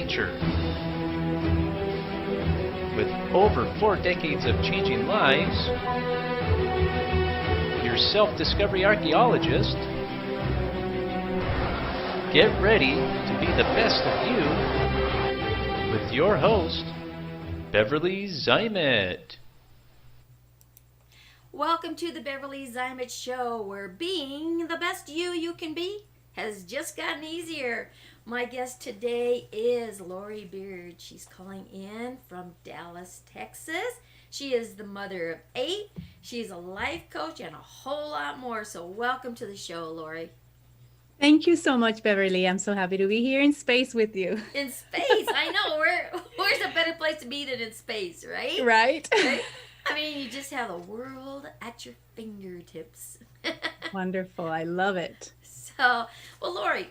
teacher. With over 4 decades of changing lives, your self-discovery archaeologist. Get ready to be the best of you with your host, Beverly Zimet. Welcome to the Beverly Zimet Show, where being the best you can be has just gotten easier. My guest today is Lori Beard. She's calling in from Dallas, Texas. She is the mother of 8. She's a life coach and a whole lot more. So welcome to the show, Lori. Thank you so much, Beverly. I'm so happy to be here in space with you. In space, I know. Where's a better place to be than in space, right? Right? I mean, you just have the world at your fingertips. Wonderful. I love it. So, well, Lori,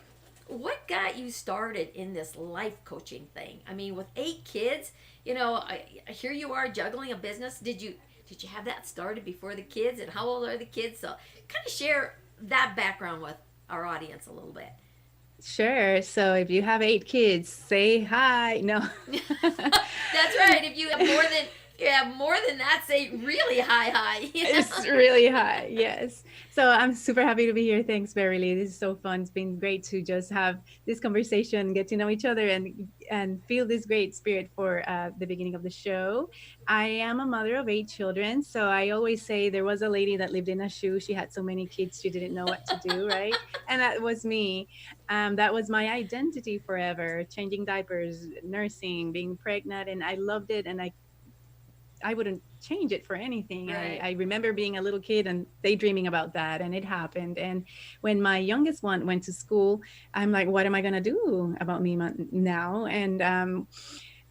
what got you started in this life coaching thing? I mean, with 8 kids, here you are juggling a business. Did you have that started before the kids? And how old are the kids? So, kind of share that background with our audience a little bit. Sure. So if you have 8 kids, say hi. No. That's right. If you have more than that, say really high. It's really high. Yes. So I'm super happy to be here. Thanks, Beverly. This is so fun. It's been great to just have this conversation, get to know each other, and feel this great spirit for the beginning of the show. I am a mother of 8 children. So I always say there was a lady that lived in a shoe. She had so many kids, she didn't know what to do, right? And that was me. That was my identity forever, changing diapers, nursing, being pregnant. And I loved it. And I wouldn't change it for anything. Right. I remember being a little kid and daydreaming about that, and it happened. And when my youngest one went to school, I'm like, what am I going to do about me now? And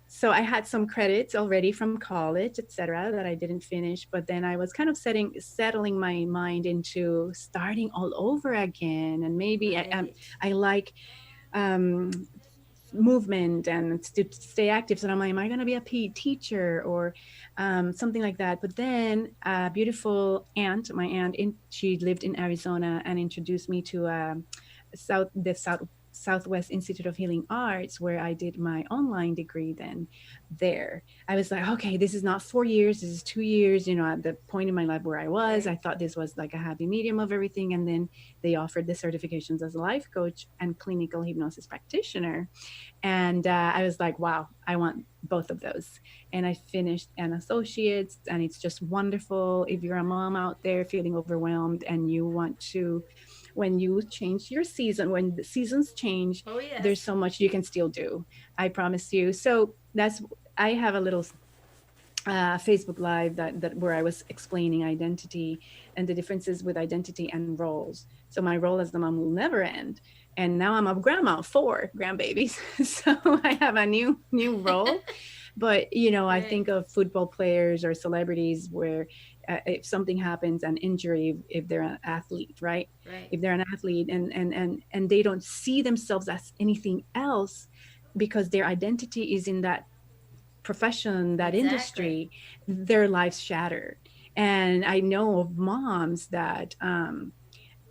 so I had some credits already from college, etc., that I didn't finish. But then I was kind of settling my mind into starting all over again. And maybe Right. I like movement and to stay active. So I'm like, am I going to be a PE teacher or something like that? But then a beautiful aunt, my aunt, she lived in Arizona and introduced me to Southwest Institute of Healing Arts, where I did my online degree. Then there I was like, okay, this is not 4 years, this is 2 years. At the point in my life where I was, I thought this was like a happy medium of everything. And then they offered the certifications as a life coach and clinical hypnosis practitioner. And I was like, wow, I want both of those. And I finished an associate's, and it's just wonderful. If you're a mom out there feeling overwhelmed and you want to, when you change your season, when the seasons change, Oh, yes. there's so much you can still do. I promise you. So I have a little Facebook Live that where I was explaining identity and the differences with identity and roles. So my role as the mom will never end. And now I'm a grandma, 4 grandbabies. So I have a new role. But, I think of football players or celebrities where if something happens, an injury, if they're an athlete, right? If they're an athlete and they don't see themselves as anything else because their identity is in that profession, that industry, their lives shattered. And I know of moms that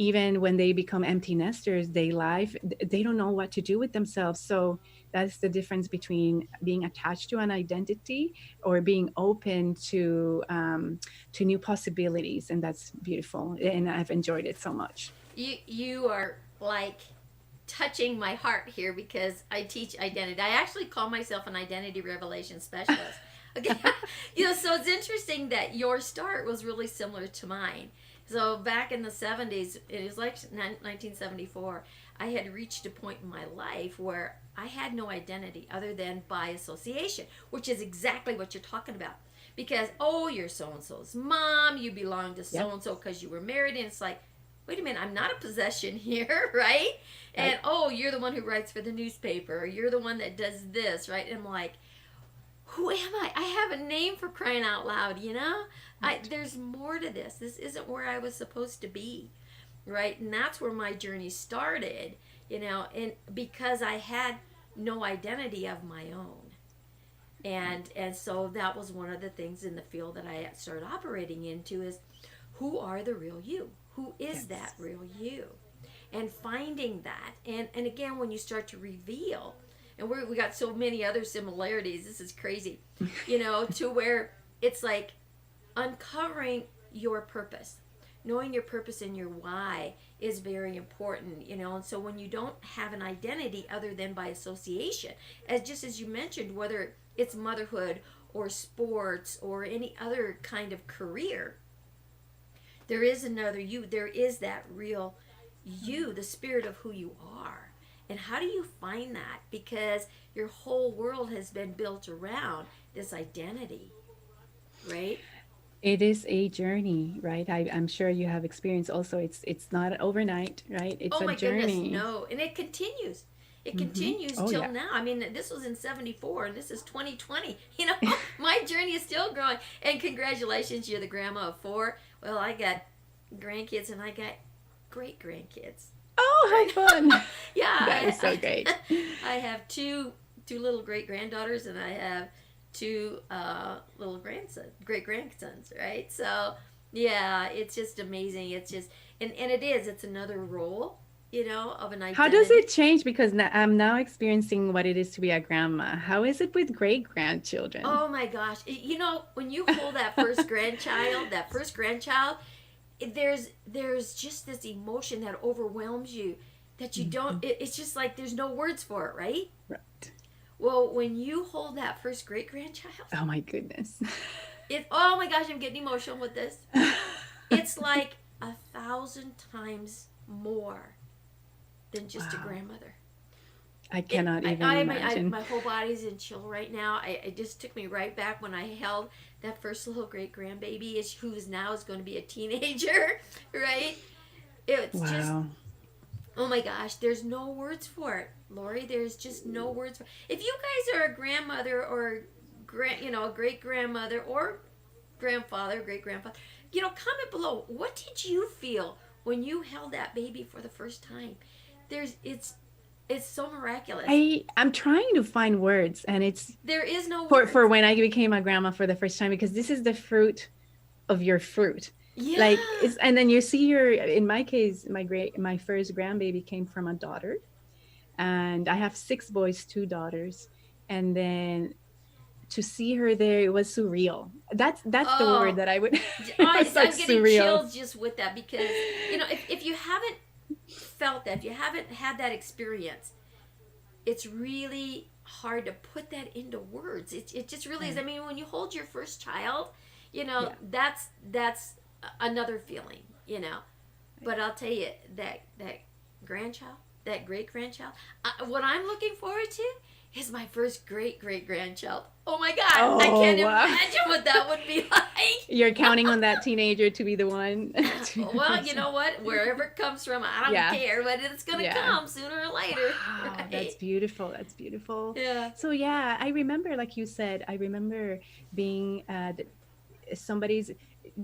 even when they become empty nesters, they don't know what to do with themselves. So that's the difference between being attached to an identity or being open to new possibilities. And that's beautiful. And I've enjoyed it so much. You are like touching my heart here because I teach identity. I actually call myself an identity revelation specialist. Okay. So it's interesting that your start was really similar to mine. So back in the 70s, it was like 1974, I had reached a point in my life where I had no identity other than by association, which is exactly what you're talking about. Because, you're so-and-so's mom, you belong to so-and-so because you were married, and it's like, wait a minute, I'm not a possession here, right? And, you're the one who writes for the newspaper, or you're the one that does this, right? And I'm like, who am I? I have a name, for crying out loud, there's more to this. This isn't where I was supposed to be, right? And that's where my journey started, and because I had no identity of my own. And so that was one of the things in the field that I started operating into is, who are the real you? Who is that real you? And finding that. And again, when you start to reveal and we got so many other similarities. This is crazy, to where it's like uncovering your purpose. Knowing your purpose and your why is very important, and so when you don't have an identity other than by association, as you mentioned, whether it's motherhood or sports or any other kind of career, there is another you. There is that real you, the spirit of who you are. And how do you find that? Because your whole world has been built around this identity, right? It is a journey, right? I'm sure you have experience also. It's not overnight, right? It's Oh a my journey. goodness, no. And it continues. It continues Oh till yeah. now. I mean, this was in 74 and this is 2020. My journey is still growing. And congratulations, you're the grandma of 4. Well, I got grandkids and I got great grandkids. Oh, how fun! Yeah. That is so great. I have two little great granddaughters and I have 2 little great grandsons, right? So yeah, it's just amazing. It's just and it's another role, of an identity. How does it change? Because I'm now experiencing what it is to be a grandma. How is it with great grandchildren? Oh my gosh. When you hold that first grandchild, there's just this emotion that overwhelms you that you don't, it's just like there's no words for it, right? Right. Well, when you hold that first great grandchild, Oh my goodness. oh my gosh, I'm getting emotional with this. It's like 1,000 times more than just a Wow. grandmother. I cannot even imagine. My whole body's in chill right now. It just took me right back when I held that first little great grandbaby, who now is going to be a teenager, right? It's just, Wow. oh my gosh, there's no words for it, Lori. There's just no words for it. If you guys are a grandmother or a great grandmother or grandfather, great grandfather, comment below. What did you feel when you held that baby for the first time? It's so miraculous. I'm trying to find words, and it's There is no for words. for when I became a grandma for the first time, because this is the fruit of your fruit. Yeah. Like and then you see in my case, my first grandbaby came from a daughter, and I have 6 boys, 2 daughters, and then to see her there, it was surreal. That's the Oh. word that I would. I'm It's like getting surreal. chills just with that because if you haven't felt that, if you haven't had that experience, it's really hard to put that into words. It just really is. I mean, when you hold your first child, Yeah. that's another feeling, But I'll tell you that grandchild, that great grandchild, what I'm looking forward to is my first great grandchild. Oh my God, I Oh, can't wow. imagine what that would be like. You're counting on that teenager to be the one. Well, you know what? Wherever it comes from, I don't Yeah. care, but it's gonna Yeah. come sooner or later. Wow, right? that's beautiful. That's beautiful. Yeah. So yeah, I remember, like you said, I remember being somebody's.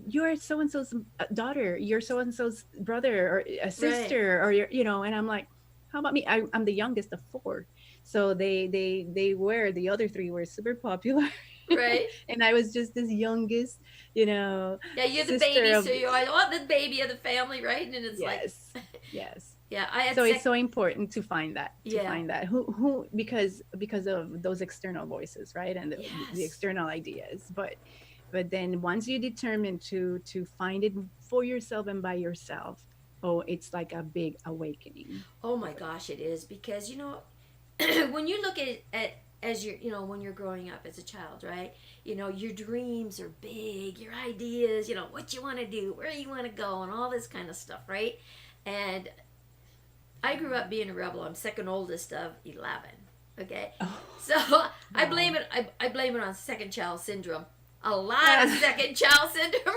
You're so and so's daughter. You're so and so's brother or a sister, or and I'm like, how about me? I'm the youngest of 4, so the other 3 were super popular, Right. and I was just this youngest, Yeah, you're the sister baby, of- so you're like, oh, the baby of the family, right? And it's like, yes. yeah, I had So it's so important to find that Yeah. who because of those external voices, right, and the Yes. external ideas, but then once you determine to find it for yourself and by yourself, oh, it's like a big awakening. Oh my gosh, it is because when you look at as you're when you're growing up as a child, right? Your dreams are big, your ideas, what you want to do, where you want to go, and all this kind of stuff, right? And I grew up being a rebel. I'm second oldest of 11. Okay, Oh, so I blame it. I blame it on second child syndrome. A lot of second child syndrome.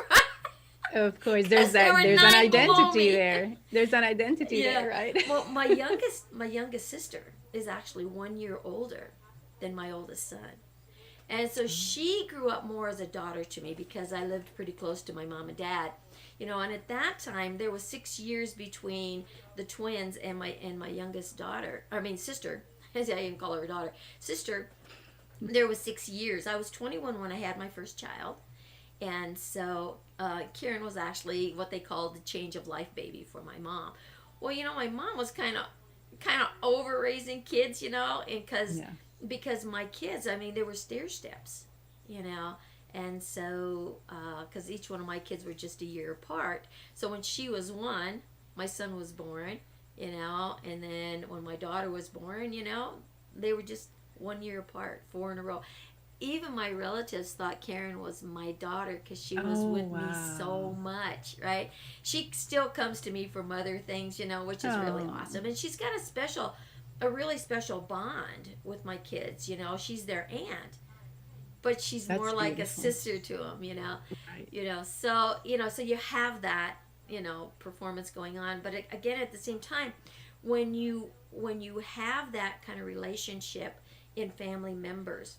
of course, there's there were there's an 9 below identity me. there. There's an identity Yeah. there, right? Well, my youngest sister is actually 1 year older than my oldest son. And so she grew up more as a daughter to me because I lived pretty close to my mom and dad. And at that time there was 6 years between the twins and my youngest daughter. I mean sister. I didn't call her a daughter. Sister. There was 6 years. I was 21 when I had my first child. And so Kieran was actually what they called the change of life baby for my mom. Well, my mom was kind of kind of over raising kids, you know, and Yeah. because my kids, I mean, they were stair steps, you know, and so because each one of my kids were just a year apart. So when she was one, my son was born, you know, and then when my daughter was born, you know, they were just 1 year apart, 4 in a row. Even my relatives thought Karen was my daughter because she was Oh, with me so wow. much, right? She still comes to me for mother things, you know, which is really Oh, awesome. And she's got a really special bond with my kids, you know. She's their aunt, but she's that's more like a beautiful. sister to them, you know. Right. So you have that, you know, performance going on. But again, at the same time, when you have that kind of relationship in family members,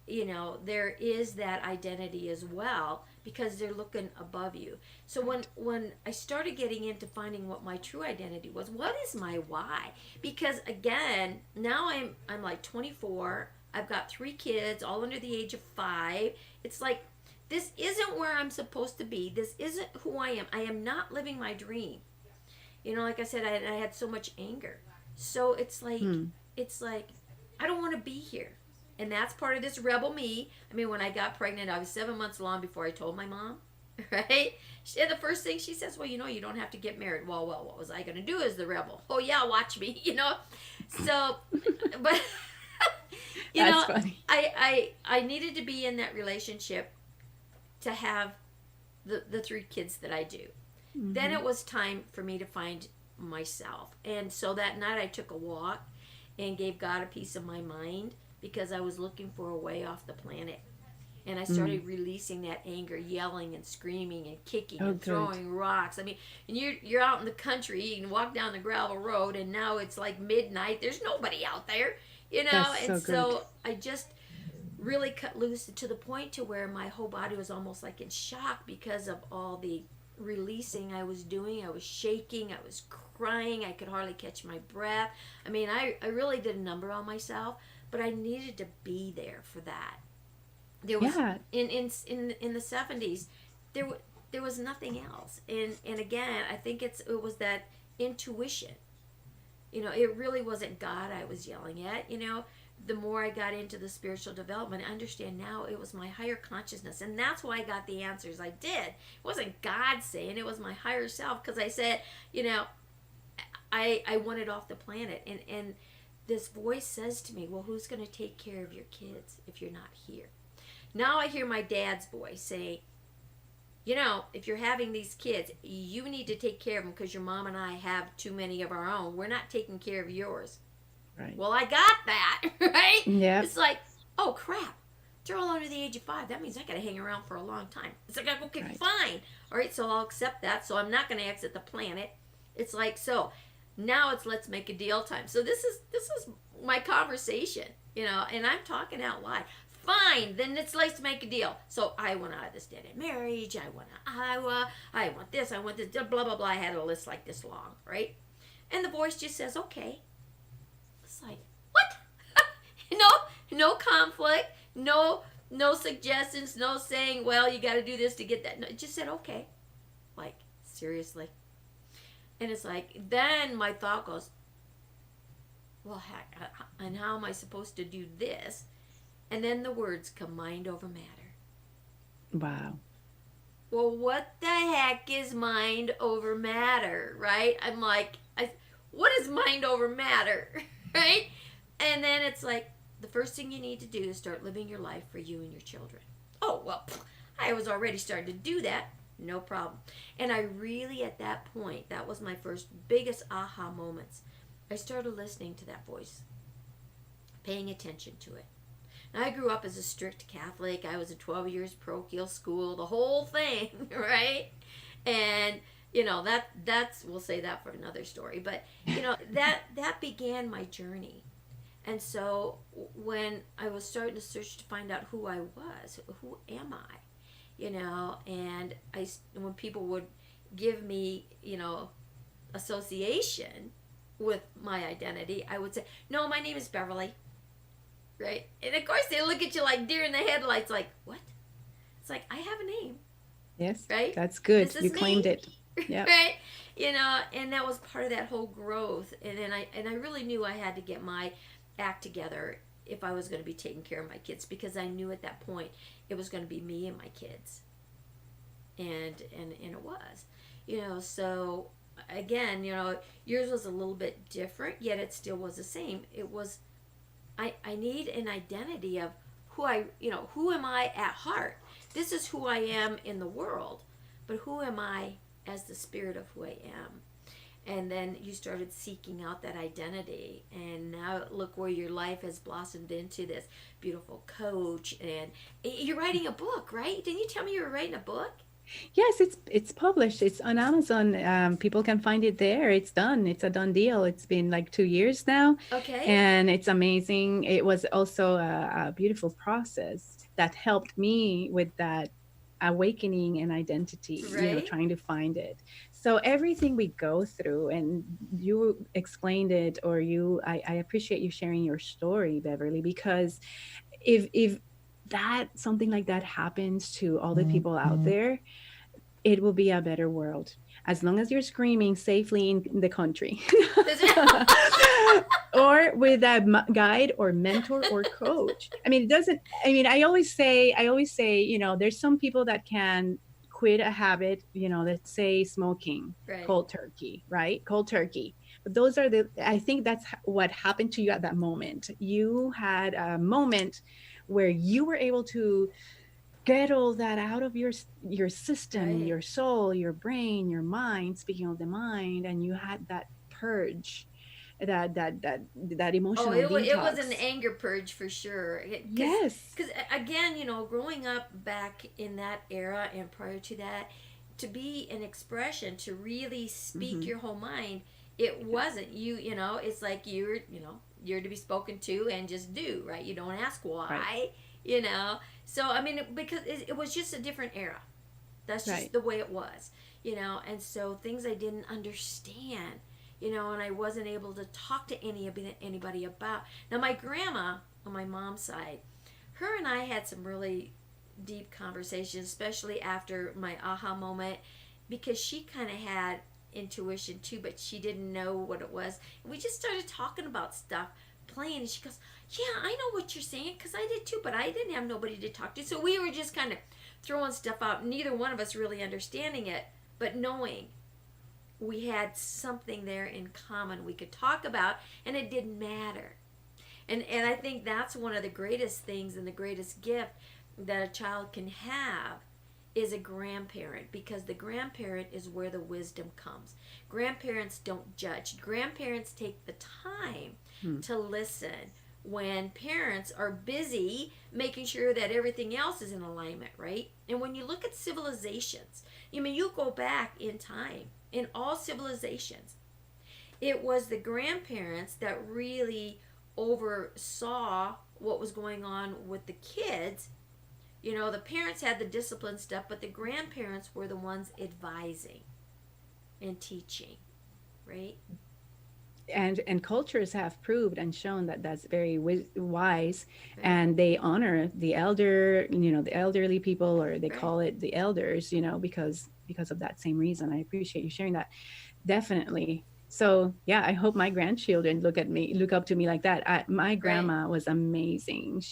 you know, there is that identity as well because they're looking above you. So Right. when I started getting into finding what my true identity was, what is my why? Because again, now I'm like 24. I've got 3 kids all under the age of 5. It's like this isn't where I'm supposed to be. This isn't who I am. I am not living my dream. You know, like I said, I had so much anger. So Hmm. it's like I don't want to be here. And that's part of this rebel me. I mean, when I got pregnant, I was 7 months along before I told my mom, right? The first thing she says, well, you know, you don't have to get married. Well, what was I going to do as the rebel? Oh, yeah, watch me, you know? So, but, you That's know, funny. I needed to be in that relationship to have the 3 kids that I do. Then Hmm. it was time for me to find myself. And so that night I took a walk and gave God a piece of my mind because I was looking for a way off the planet. And I Mm. started releasing that anger, yelling and screaming and kicking Oh, and good. throwing rocks. I mean, and you're out in the country, you can walk down the gravel road, and now it's like midnight. There's nobody out there, you That's know. And so good. so I just really cut loose to the point to where my whole body was almost like in shock because of all the releasing I was doing. I was shaking, I was crying, I could hardly catch my breath. I mean, I really did a number on myself, but I needed to be there for that. There was Yeah. in the 70s, there there was nothing else. And again, I think it was that intuition. You know, it really wasn't God I was yelling at. You know, the more I got into the spiritual development, I understand now it was my higher consciousness. And that's why I got the answers I did. It wasn't God saying, it was my higher self. Because I said, you know, I wanted off the planet. And this voice says to me, well, who's going to take care of your kids if you're not here? Now I hear my dad's voice say, you know, if you're having these kids, you need to take care of them because your mom and I have too many of our own. We're not taking care of yours. Right. Well, I got that, right? Yep. It's like, oh crap, they're all under the age of 5. That means I got to hang around for a long time. It's like, okay, Right. fine. All right, so I'll accept that. So I'm not going to exit the planet. It's like, so now it's let's make a deal time. So this is my conversation, you know, and I'm talking out loud. Fine, then let's make a deal. So I want out of this dead end marriage. I want to Iowa. I want this. I want this. Blah blah blah. I had a list like this long, right? And the voice just says, okay. It's like, what? No conflict, no suggestions, no saying, well, you got to do this to get that. No, it just said, okay. Like, seriously. And it's like, then my thought goes, well, heck, and how am I supposed to do this? And then the words come mind over matter. Wow. Well, what the heck is mind over matter, right? I'm like, what is mind over matter, right? And then it's like, the first thing you need to do is start living your life for you and your children. Oh, well, I was already starting to do that. No problem. And I really, at that point, that was my first biggest aha moments. I started listening to that voice, paying attention to it. Now, I grew up as a strict Catholic. I was a 12 years parochial school, the whole thing, right? And you know that's we'll say that for another story. But you know that began my journey. And so when I was starting to search to find out who I was, who am I, you know, and when people would give me, you know, association with my identity, I would say, no, my name is Beverly, right? And of course they look at you like deer in the headlights, like, what? It's like, I have a name, Yes. right? That's good. This is You claimed me, it. Yeah. right? And that was part of that whole growth. And I really knew I had to get my act together if I was going to be taking care of my kids, because I knew at that point it was going to be me and my kids, and it was, So again, yours was a little bit different, yet it still was the same. It was, I need an identity of who am I at heart? This is who I am in the world, but who am I as the spirit of who I am? And then you started seeking out that identity, and now look where your life has blossomed into this beautiful coach. And you're writing a book, right? Didn't you tell me you were writing a book? Yes, it's published. It's on Amazon. People can find it there. It's done. It's a done deal. It's been like 2 years now, Okay. and it's amazing. It was also a beautiful process that helped me with that awakening and identity, Right. trying to find it. So everything we go through, and you explained it, or I appreciate you sharing your story, Beverly, because if that something like that happens to all the people out there, it will be a better world, as long as you're screaming safely in the country or with a guide or mentor or coach. I mean, it doesn't, I mean, I always say, there's some people that can quit a habit, let's say smoking, Right. cold turkey, right? Cold turkey. But I think that's what happened to you at that moment. You had a moment where you were able to get all that out of your system, Right. your soul, your brain, your mind. Speaking of the mind, and you had that purge, that emotional detox. It was an anger purge for sure. Yes. Because again, growing up back in that era and prior to that, to be an expression, to really speak your whole mind, it wasn't you. It's like you're to be spoken to and just do, right. You don't ask why. Right. So I mean, because it was just a different era. That's just Right. the way it was. And so things I didn't understand, and I wasn't able to talk to anybody about. Now my grandma on my mom's side, her and I had some really deep conversations, especially after my aha moment, because she kind of had intuition too, but she didn't know what it was. And we just started talking about stuff, playing, and she goes, "Yeah, I know what you're saying, because I did too, but I didn't have nobody to talk to." So we were just kind of throwing stuff out, neither one of us really understanding it, but knowing we had something there in common we could talk about, and it didn't matter. And I think that's one of the greatest things and the greatest gift that a child can have is a grandparent, because the grandparent is where the wisdom comes. Grandparents don't judge. Grandparents take the time to listen when parents are busy making sure that everything else is in alignment, right? And when you look at civilizations, you go back in time, in all civilizations, it was the grandparents that really oversaw what was going on with the kids. The parents had the discipline stuff, but the grandparents were the ones advising and teaching, right? And cultures have proved and shown that that's very wise, Right. and they honor the the elderly people, or they Right. call it the elders, because of that same reason. I appreciate you sharing that. Definitely. So yeah, I hope my grandchildren look up to me like that. My grandma was amazing.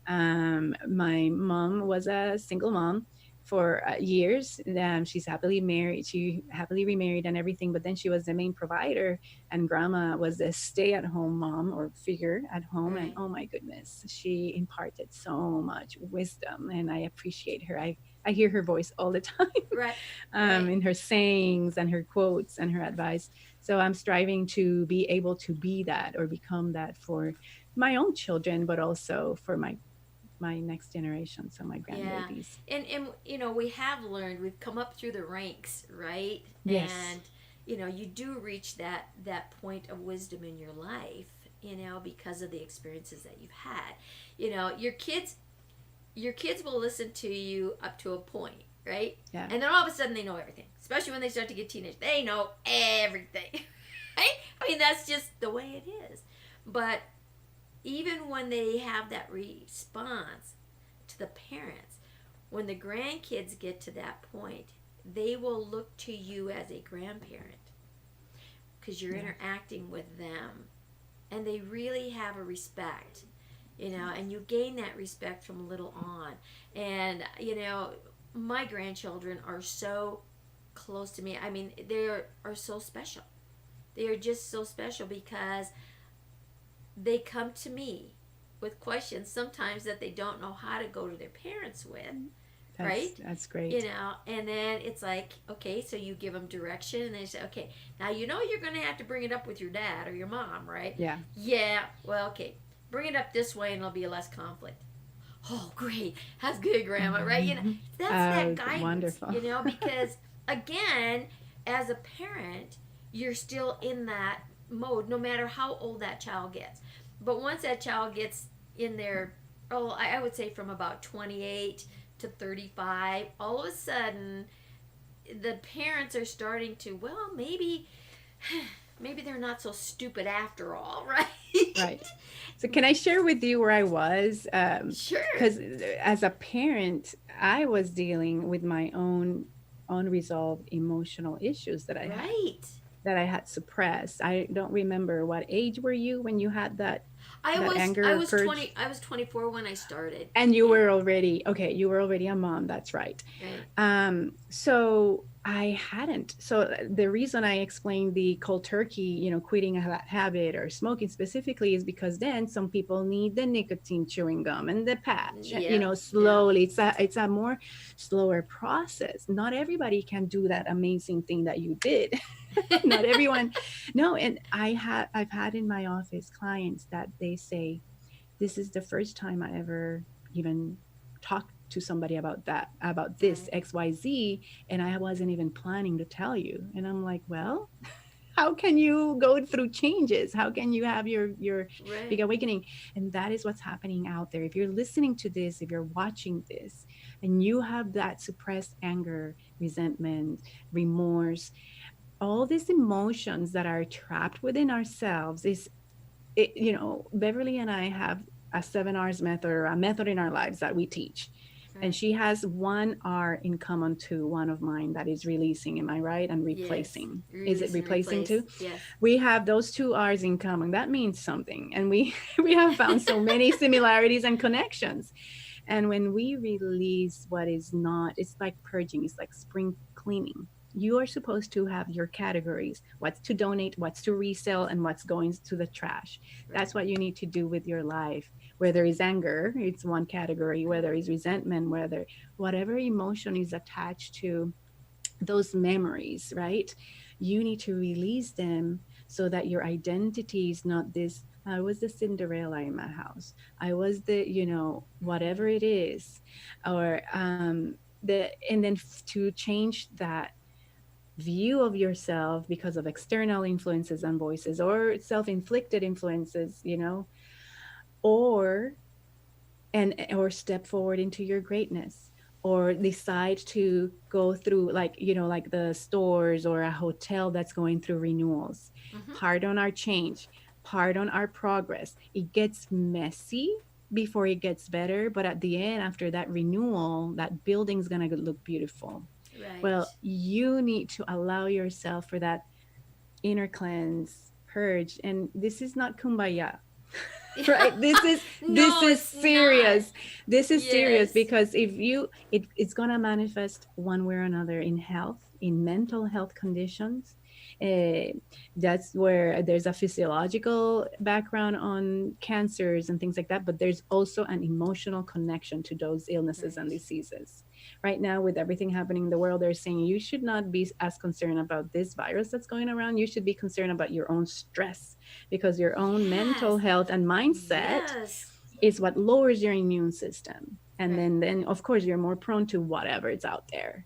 My mom was a single mom for years. She's happily married. She happily remarried and everything, but then she was the main provider, and grandma was the stay-at-home mom or figure at home. Right. And oh my goodness, she imparted so much wisdom, and I appreciate her. I hear her voice all the time. Right. In her sayings and her quotes and her advice. So I'm striving to be able to be that or become that for my own children, but also for my next generation, so my grandbabies. And we have learned, we've come up through the ranks, right? Yes. And you do reach that point of wisdom in your life, because of the experiences that you've had. Your kids will listen to you up to a point, right? Yeah. And then all of a sudden they know everything, especially when they start to get teenage. They know everything, right? I mean, that's just the way it is. But even when they have that response to the parents, when the grandkids get to that point, they will look to you as a grandparent because you're Yeah. interacting with them, and they really have a respect, and you gain that respect from little on. And my grandchildren are so close to me. I mean, they are so special. They are just so special because they come to me with questions sometimes that they don't know how to go to their parents with, right? That's great. And then it's like, okay, so you give them direction, and they say, okay, now you're going to have to bring it up with your dad or your mom, right? Yeah. Yeah, well, okay, bring it up this way and there'll be less conflict. Oh, great, that's good, Grandma, right? That's that guidance, wonderful. Because again, as a parent, you're still in that mode no matter how old that child gets. But once that child gets in their, I would say from about 28 to 35, all of a sudden the parents are starting to, well, maybe they're not so stupid after all, right? Right. So can I share with you where I was? Sure. Because as a parent, I was dealing with my own unresolved emotional issues that I had. Right. That I had suppressed. I don't remember what age were you when you had that anger I was purge? 20. I was 24 when I started. And you were already you were already a mom. That's right. Right. So I hadn't. So the reason I explained the cold turkey, quitting that habit or smoking specifically is because then some people need the nicotine chewing gum and the patch. Yeah. Slowly. It's a more slower process. Not everybody can do that amazing thing that you did. Not everyone. No, and I've had in my office clients that they say, this is the first time I ever even talked to somebody about this Right. XYZ, and I wasn't even planning to tell you. And I'm like, well, how can you go through changes? How can you have your Right. big awakening? And that is what's happening out there. If you're listening to this, if you're watching this, and you have that suppressed anger, resentment, remorse, all these emotions that are trapped within ourselves Beverly and I have a 7 R's method, or a method in our lives that we teach. Right. And she has 1 R in common to one of mine, that is releasing. Am I right? And replacing. Yes. Is it replacing too? Yes. We have those 2 R's in common. That means something. And we have found so many similarities and connections. And when we release what is not, it's like purging, it's like spring cleaning. You are supposed to have your categories: what's to donate, what's to resell, and what's going to the trash. That's what you need to do with your life. Where there is anger, it's one category. Where there is resentment, whatever emotion is attached to those memories, right? You need to release them so that your identity is not this, I was the Cinderella in my house, I was the, whatever it is, or and then to change that view of yourself because of external influences and voices, or self-inflicted influences, or step forward into your greatness, or decide to go through, like the stores or a hotel that's going through renewals. Mm-hmm. Pardon our change, pardon our progress. It gets messy before it gets better, but at the end, after that renewal, that building's gonna look beautiful. Right. Well, you need to allow yourself for that inner cleanse, purge. And this is not kumbaya, right? This is serious. Not. This is serious, Yes. because if it's going to manifest one way or another in health, in mental health conditions. That's where there's a physiological background on cancers and things like that, but there's also an emotional connection to those illnesses and diseases. Right now, with everything happening in the world, they're saying you should not be as concerned about this virus that's going around. You should be concerned about your own stress, because your own mental health and mindset is what lowers your immune system. And then of course, you're more prone to whatever is out there.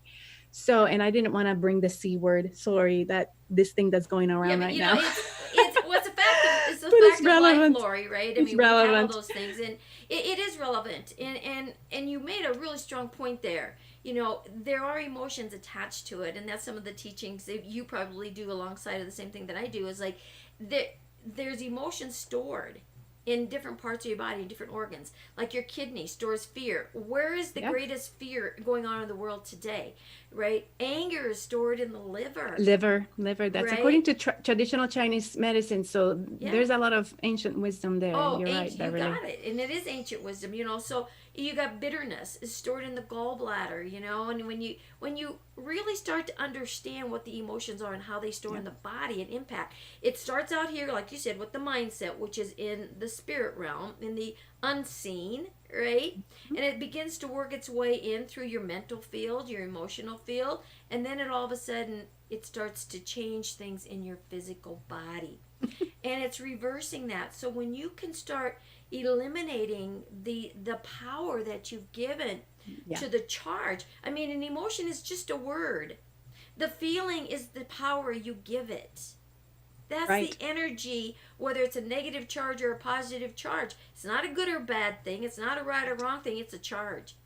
So, and I didn't want to bring the C word. Sorry, that this thing that's going around right now. It's what's a fact of, it's a But it's fact of relevant. life, Lori, right? It's we relevant. have all those things, and it is relevant. And you made a really strong point there. There are emotions attached to it, and that's some of the teachings that you probably do alongside of the same thing that I do. Is like there's emotions stored in different parts of your body, different organs. Like your kidney stores fear. Where is the Yeah. greatest fear going on in the world today? Right? Anger is stored in the liver. Liver. That's according Right? to traditional Chinese medicine. So Yeah. there's a lot of ancient wisdom there. Oh, You're right, ancient, you Beverly. got it. And it is ancient wisdom, you know. So you got bitterness is stored in the gallbladder, you know. And when you really start to understand what the emotions are and how they store in the body and impact, it starts out here, like you said, with the mindset, which is in the spirit realm, in the unseen, right? And it begins to work its way in through your mental field, your emotional field, and then it all of a sudden it starts to change things in your physical body. And it's reversing that. So when you can start eliminating the power that you've given Yeah. to the charge. I mean, an emotion is just a word. The feeling is the power you give it. That's Right. the energy, whether it's a negative charge or a positive charge. It's not a good or bad thing. It's not a right or wrong thing. It's a charge.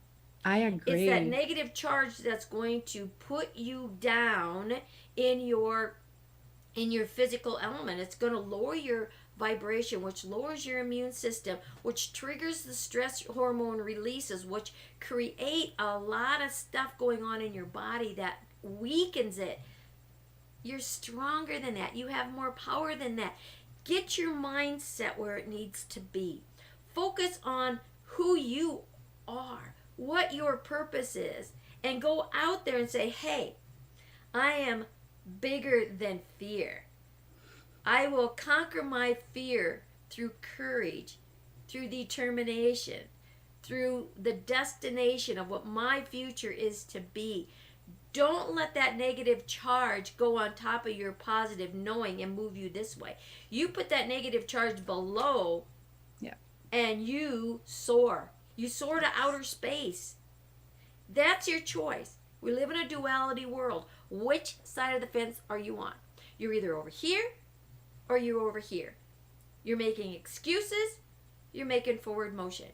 I agree. It's that negative charge that's going to put you down in your physical element. It's going to lower your vibration, which lowers your immune system, which triggers the stress hormone releases, which create a lot of stuff going on in your body that weakens it. You're stronger than that. You have more power than that. Get your mindset where it needs to be. Focus on who you are, what your purpose is, and go out there and say, hey, I am bigger than fear. I will conquer my fear through courage, through determination, through the destination of what my future is to be. Don't let that negative charge go on top of your positive knowing and move you this way. You put that negative charge below, Yeah. and you soar. You soar to outer space. That's your choice. We live in a duality world. Which side of the fence are you on? You're either over here or you're over here. You're making excuses, you're making forward motion.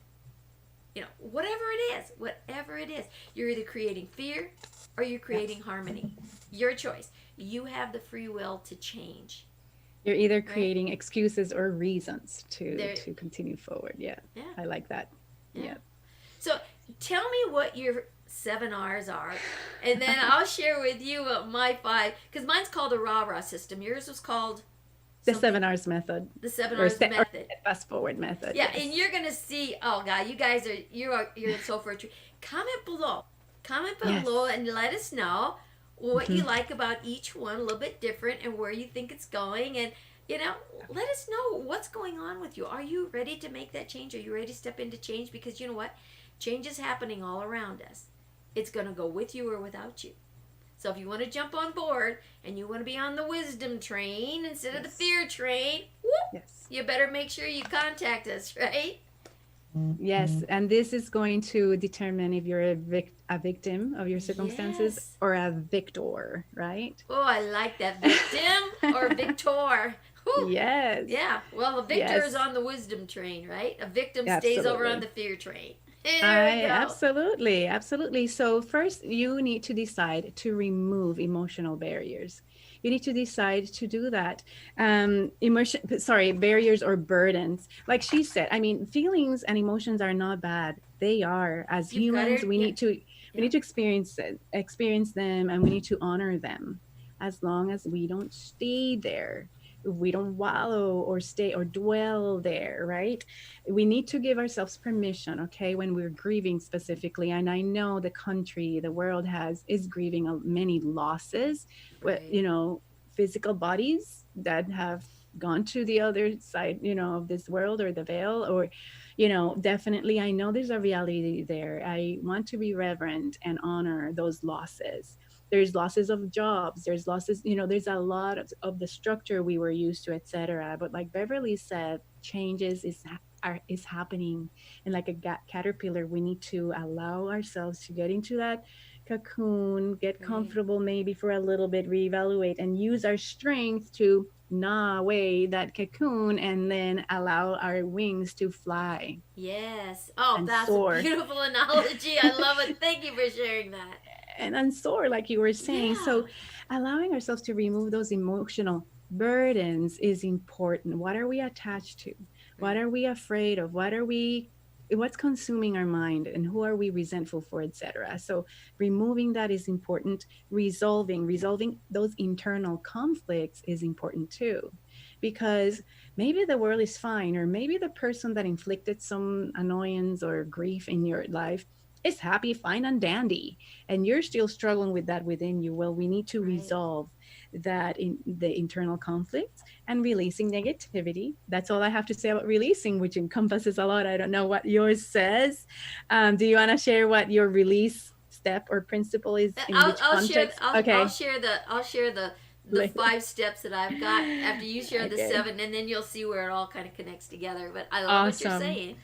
You know, whatever it is, you're either creating fear or you're creating harmony. Your choice. You have the free will to change. You're either creating excuses or reasons There- to continue forward. Yeah. Yeah. I like that. Yeah. So tell me what your 7 R's are, and then I'll share with you what my 5, because mine's called a rah-rah system. Yours was called The something- 7 R's method. the 7 Or R's or method. fast forward method. Yeah, yes. and you're gonna see. Oh God, you guys are you're so for a treat. Comment below. Comment below and let us know what you like about each one, a little bit different, and where you think it's going. And you know, let us know what's going on with you. Are you ready to make that change? Are you ready to step into change? Because you know what, change is happening all around us. It's gonna go with you or without you. So if you want to jump on board and you want to be on the wisdom train instead of the fear train, whoop, Yes. you better make sure you contact us, right? Yes, and this is going to determine if you're a victim of your circumstances Yes. or a victor, right? Oh, I like that. Victim or victor. Whew. Yes. Yeah. Well, a victor Yes. is on the wisdom train, right? A victim stays over Absolutely. on the fear train. There we go. Absolutely. So first, you need to decide to remove emotional barriers. You need to decide to do that. Barriers or burdens. Like she said, I mean, feelings and emotions are not bad. They are. As You've got humans, it, we yeah. need to experience them, and we need to honor them. As long as we don't stay there, we don't wallow or stay or dwell there, right? We need to give ourselves permission, okay, when we're grieving specifically. And I know the country, the world is grieving many losses, Right. you know, physical bodies that have gone to the other side, you know, of this world or the veil, or, you know, definitely I know there's a reality there. I want to be reverent and honor those losses. There's losses of jobs, there's losses, you know, there's a lot of the structure we were used to, etc. But like Beverly said, changes is happening. And like a caterpillar, we need to allow ourselves to get into that cocoon, get Right. comfortable maybe for a little bit, reevaluate, and use our strength to gnaw away that cocoon and then allow our wings to fly. Yes. Oh, And that's soar. a beautiful analogy. I love it. Thank you for sharing that. And soar, like you were saying. Yeah. So allowing ourselves to remove those emotional burdens is important. What are we attached to? What Right. are we afraid of? What's consuming our mind, and who are we resentful for, etc. So removing that is important. Resolving those internal conflicts is important too, because maybe the world is fine, or maybe the person that inflicted some annoyance or grief in your life is happy, fine, and dandy, and you're still struggling with that within you. Well, we need to Right. resolve that in the internal conflicts and releasing negativity. That's all I have to say about releasing, which encompasses a lot. I don't know what yours says. Do you want to share what your release step or principle is, in which context? Okay. I'll share the five steps that I've got after you share the Okay. seven, and then you'll see where it all kind of connects together. But I love what you're Awesome. saying.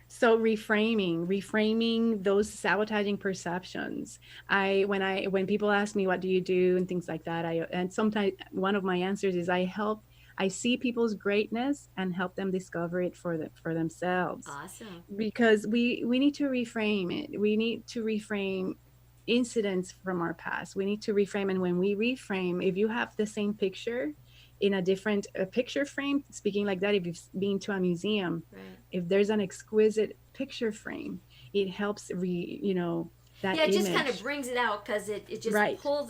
So reframing those sabotaging perceptions. When people ask me what do you do and things like that, and sometimes one of my answers is I see people's greatness and help them discover it for themselves, Awesome. because we need to reframe it. We need to reframe incidents from our past. We need to reframe, and when we reframe, if you have the same picture in a different picture frame, speaking like that, if you've been to a museum, Right. if there's an exquisite picture frame, it helps that Yeah, it just kind of image. brings it out because it just Right. pulls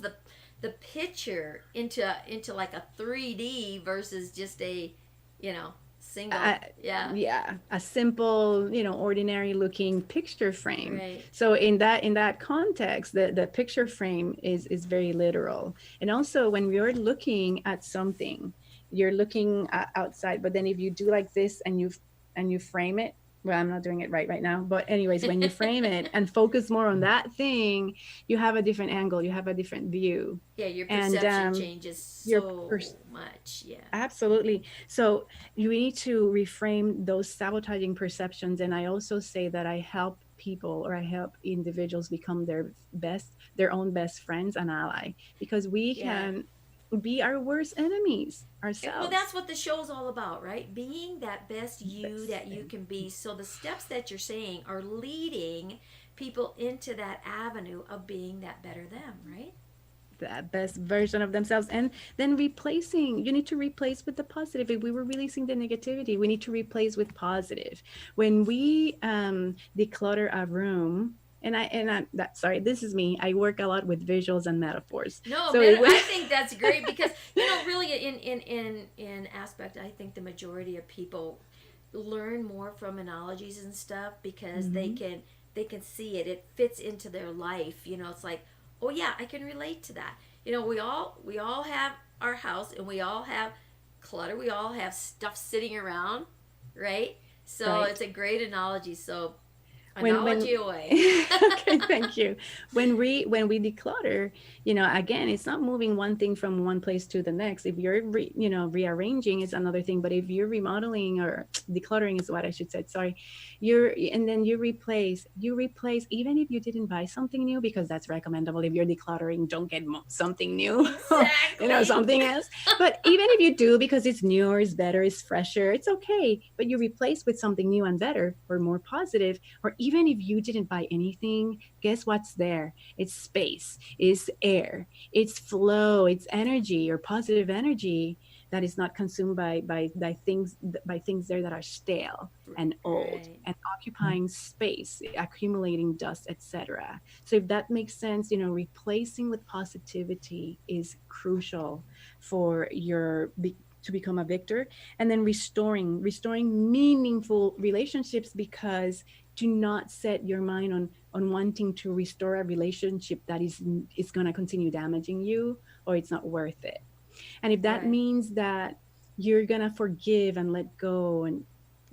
the picture into like a 3D versus just a you know uh, single. Yeah. yeah, a simple, ordinary looking picture frame. Right. So in that context, the picture frame is very literal. And also, when you're looking at something, you're looking outside, but then if you do like this and you frame it, well, I'm not doing it right now, but anyways, when you frame it and focus more on that thing, you have a different angle, you have a different view. Yeah, your And perception changes your so much. Yeah. Absolutely. So you need to reframe those sabotaging perceptions. And I also say that I help people, or I help individuals become their own best friends and ally, because we Yeah. can be our worst enemies Well, that's ourselves. what the show's all about, right? Being that best you Best that you friend. can be. So the steps that you're saying are leading people into that avenue of being that better them, right? That best version of themselves. And then you need to replace with the positive. If we were releasing the negativity, we need to replace with positive. When we declutter a room, and I that sorry, this is me, I work a lot with visuals and metaphors. No, So it I would think that's great because really in aspect, I think the majority of people learn more from analogies and stuff because Mhm. they can see it. It fits into their life. It's like, oh yeah, I can relate to that. We all have our house and we all have clutter. We all have stuff sitting around, right? So Right. it's a great analogy. So when analogy away. okay, thank you. When we declutter, again, it's not moving one thing from one place to the next. If you're rearranging is another thing, but if you're remodeling, or decluttering is what I should say, sorry, and then you replace, even if you didn't buy something new, because that's recommendable. If you're decluttering, don't get something new. Exactly. Something else. But even if you do, because it's newer, it's better, it's fresher, it's okay, but you replace with something new and better, or more positive. Or even if you didn't buy anything, guess what's there? It's space, it's air, it's flow, it's energy, or positive energy that is not consumed by things there that are stale and old Right. and occupying space, accumulating dust, etc. So if that makes sense, replacing with positivity is crucial for to become a victor. And then restoring meaningful relationships, because do not set your mind on wanting to restore a relationship that is going to continue damaging you, or it's not worth it. And if that Right. means that you're going to forgive and let go, and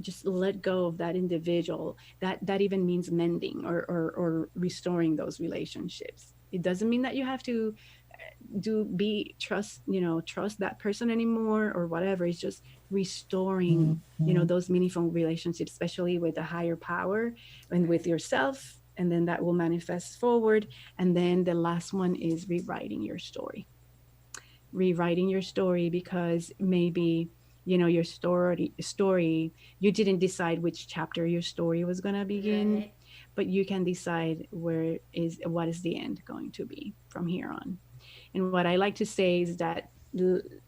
just let go of that individual, that even means mending, or restoring those relationships. It doesn't mean that you have to trust that person anymore, or whatever. It's just restoring those meaningful relationships, especially with a higher power and with Right. yourself, and then that will manifest forward. And then the last one is rewriting your story, because maybe your story, you didn't decide which chapter your story was going to begin, Right. but you can decide what is the end going to be from here on. And what I like to say is that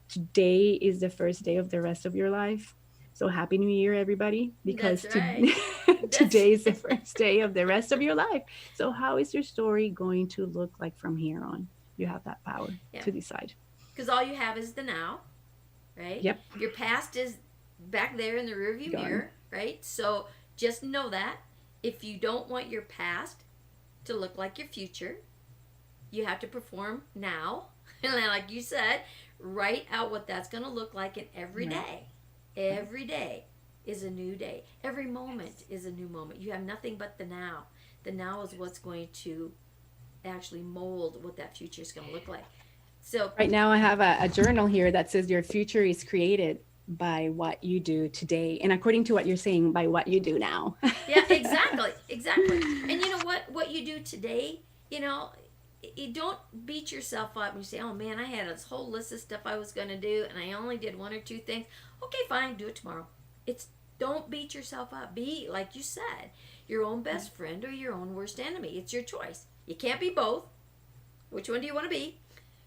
today is the first day of the rest of your life. So happy New Year, everybody, because That's right. today is the first day of the rest of your life. So how is your story going to look like from here on? You have that power Yeah. to decide. Because all you have is the now, right? Yep. Your past is back there in the rearview Gone. mirror, right? So just know that if you don't want your past to look like your future, you have to perform now. And like you said, write out what that's going to look like in every Right. day. Every day is a new day. Every moment is a new moment. You have nothing but the now. The now is what's going to actually mold what that future is going to look like. So Right now, I have a journal here that says your future is created by what you do today. And according to what you're saying, by what you do now. yeah, exactly. And you know what you do today, you don't beat yourself up and you say, oh man, I had this whole list of stuff I was going to do and I only did one or two things. Okay, fine, do it tomorrow. Don't beat yourself up. Be, like you said, your own best friend or your own worst enemy. It's your choice. You can't be both. Which one do you want to be?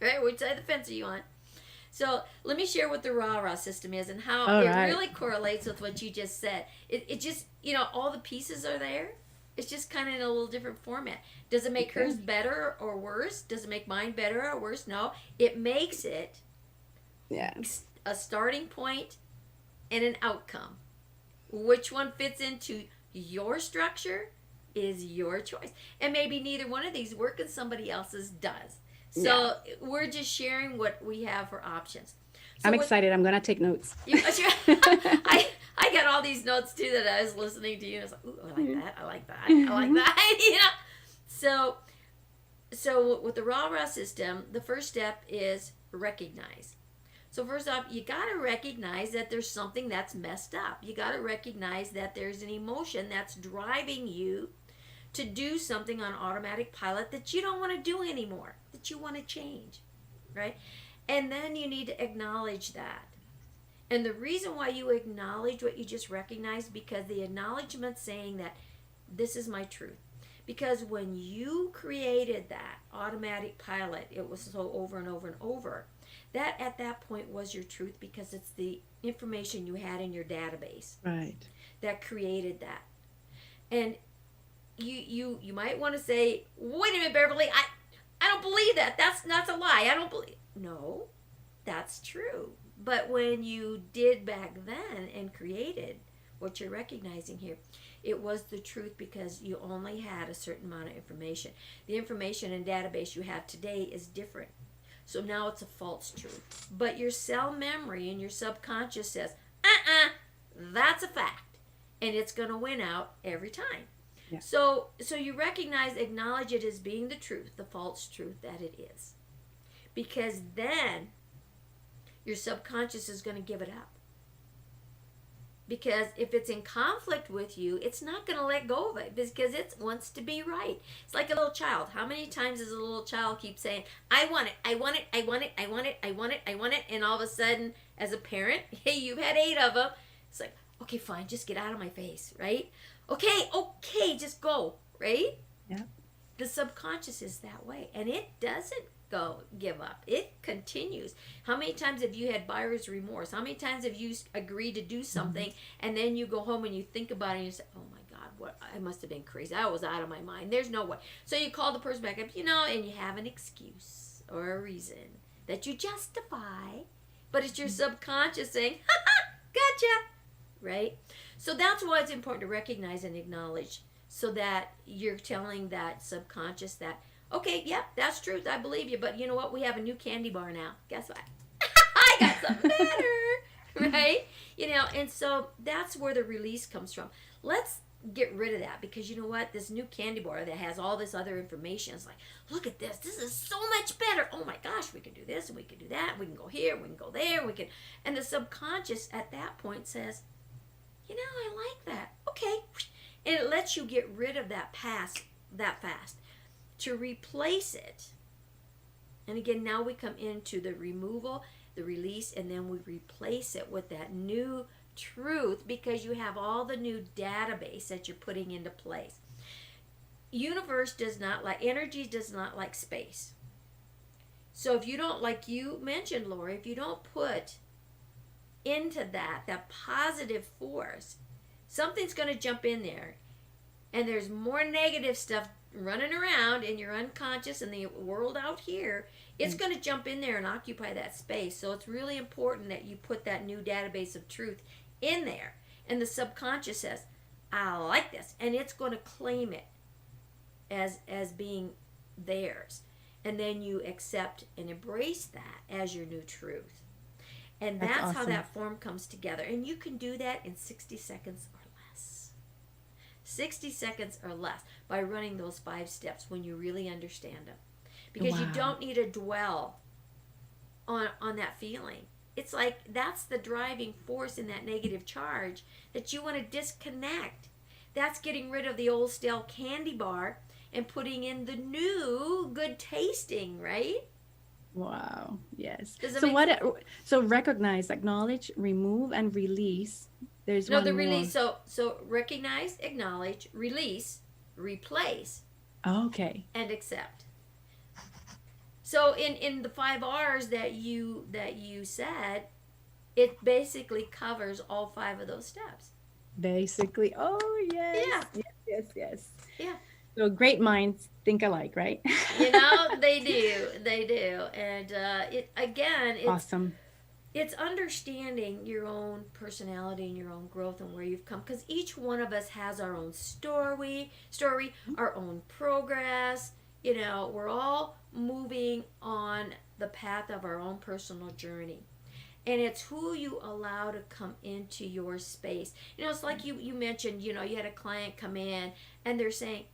Right? Which side of the fence are you on? So let me share what the rah-rah system is and how All it right. really correlates with what you just said. It just, all the pieces are there. It's just kind of in a little different format. Does it make Okay. hers better or worse? Does it make mine better or worse? No. It makes it Yeah. a starting point and an outcome. Which one fits into your structure is your choice. And maybe neither one of these work and somebody else's does. So we're just sharing what we have for options. So I'm excited. I'm going to take notes. I got all these notes too that I was listening to you. And I was like, ooh, I like that. I like that. I like that. So with the rah-rah system, the first step is recognize. So first off, you got to recognize that there's something that's messed up. You got to recognize that there's an emotion that's driving you to do something on automatic pilot that you don't want to do anymore, that you want to change, right? And then you need to acknowledge that. And the reason why you acknowledge what you just recognized, because the acknowledgement's saying that this is my truth. Because when you created that automatic pilot, it was so over and over and over, that at that point was your truth because it's the information you had in your database Right. that created that. And you might want to say, wait a minute, Beverly, I don't believe that. That's a lie. I don't believe. No, that's true. But when you did back then and created what you're recognizing here, it was the truth because you only had a certain amount of information. The information and database you have today is different. So now it's a false truth. But your cell memory and your subconscious says, that's a fact. And it's going to win out every time. Yeah. So you recognize, acknowledge it as being the truth, the false truth that it is. Because then your subconscious is going to give it up. Because if it's in conflict with you, it's not going to let go of it because it wants to be right. It's like a little child. How many times does a little child keep saying, I want it, I want it, I want it, I want it, I want it, I want it, and all of a sudden, as a parent, hey, you've had 8 of them. It's like, okay, fine, just get out of my face, right? Okay, just go, right? Yeah. The subconscious is that way, and it doesn't give up. It continues. How many times have you had buyer's remorse? How many times have you agreed to do something and then you go home and you think about it and you say, oh my God, what? I must have been crazy. I was out of my mind. There's no way. So you call the person back up, and you have an excuse or a reason that you justify, but it's your subconscious saying, gotcha, right? So that's why it's important to recognize and acknowledge so that you're telling that subconscious that, okay, yep, that's truth. I believe you. But you know what? We have a new candy bar now. Guess what? I got something better, right? And so that's where the release comes from. Let's get rid of that because you know what? This new candy bar that has all this other information is like, look at this. This is so much better. Oh my gosh, we can do this and we can do that. We can go here. We can go there. And the subconscious at that point says, I like that. Okay. And it lets you get rid of that past that fast. To replace it, and again, now we come into the removal, the release, and then we replace it with that new truth because you have all the new database that you're putting into place. Universe does not like, energy does not like space. So if you don't, like you mentioned, Lori, if you don't put into that positive force, something's going to jump in there, and there's more negative stuff running around in your unconscious and the world out here. It's going to jump in there and occupy that space. So it's really important that you put that new database of truth in there. And the subconscious says, I like this. And it's going to claim it as being theirs. And then you accept and embrace that as your new truth. And that's awesome. how that form comes together. And you can do that in 60 seconds or less. 60 seconds or less by running those 5 steps when you really understand them. Because you don't need to dwell on that feeling. It's like that's the driving force in that negative charge that you want to disconnect. That's getting rid of the old stale candy bar and putting in the new good tasting, right? Wow. Yes. So recognize, acknowledge, remove, and release. There's no, one the more. release. So recognize, acknowledge, release, replace, Okay. and accept. So in the 5 R's that you said, it basically covers all 5 of those steps. Basically. Oh yes. Yeah. Yes. Yeah. So great minds think alike, right? They do, and it's awesome. It's understanding your own personality and your own growth and where you've come, because each one of us has our own story, our own progress. We're all moving on the path of our own personal journey. And it's who you allow to come into your space. It's like you mentioned, you had a client come in and they're saying,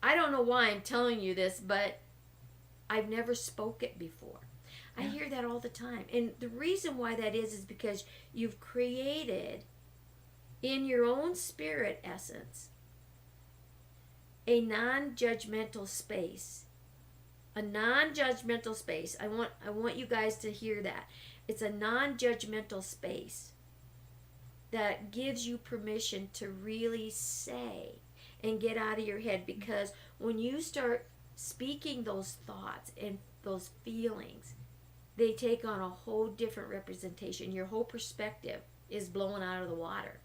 I don't know why I'm telling you this, but I've never spoke it before. I hear that all the time. And the reason why that is because you've created in your own spirit essence a non-judgmental space. A non-judgmental space. I want you guys to hear that. It's a non-judgmental space that gives you permission to really say and get out of your head, because when you start speaking those thoughts and those feelings, they take on a whole different representation. Your whole perspective is blown out of the water,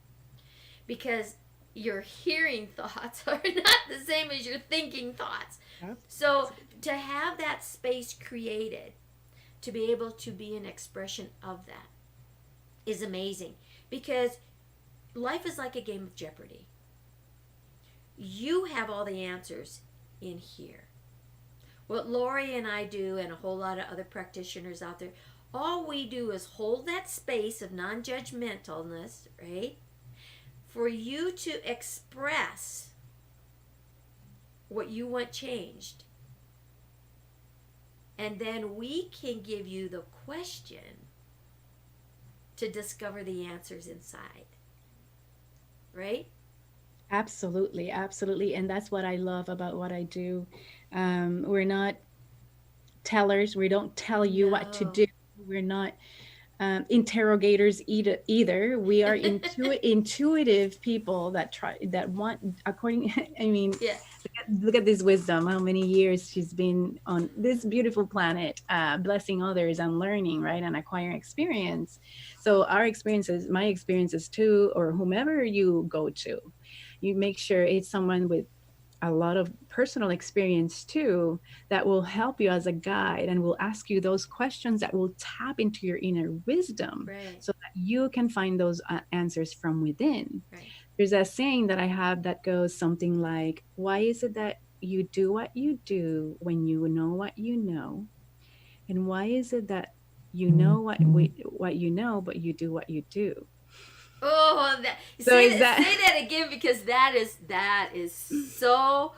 because your hearing thoughts are not the same as your thinking thoughts. So to have that space created, to be able to be an expression of that, is amazing, because life is like a game of Jeopardy. You have all the answers in here. What Lori and I do, and a whole lot of other practitioners out there, all we do is hold that space of non-judgmentalness, right? For you to express what you want changed. And then we can give you the question to discover the answers inside. Right? Absolutely. And that's what I love about what I do. We're not tellers. We don't tell you what to do. We're not interrogators either. We are intuitive people that want, look at this wisdom, how many years she's been on this beautiful planet, blessing others and learning, right, and acquiring experience. So our experiences, my experiences too, or whomever you go to, you make sure it's someone with a lot of personal experience too, that will help you as a guide and will ask you those questions that will tap into your inner wisdom, right, so that you can find those answers from within. Right. There's a saying that I have that goes something like, why is it that you do what you do when you know what you know? And why is it that you know what you know, but you do what you do? Oh, say that again, because that is so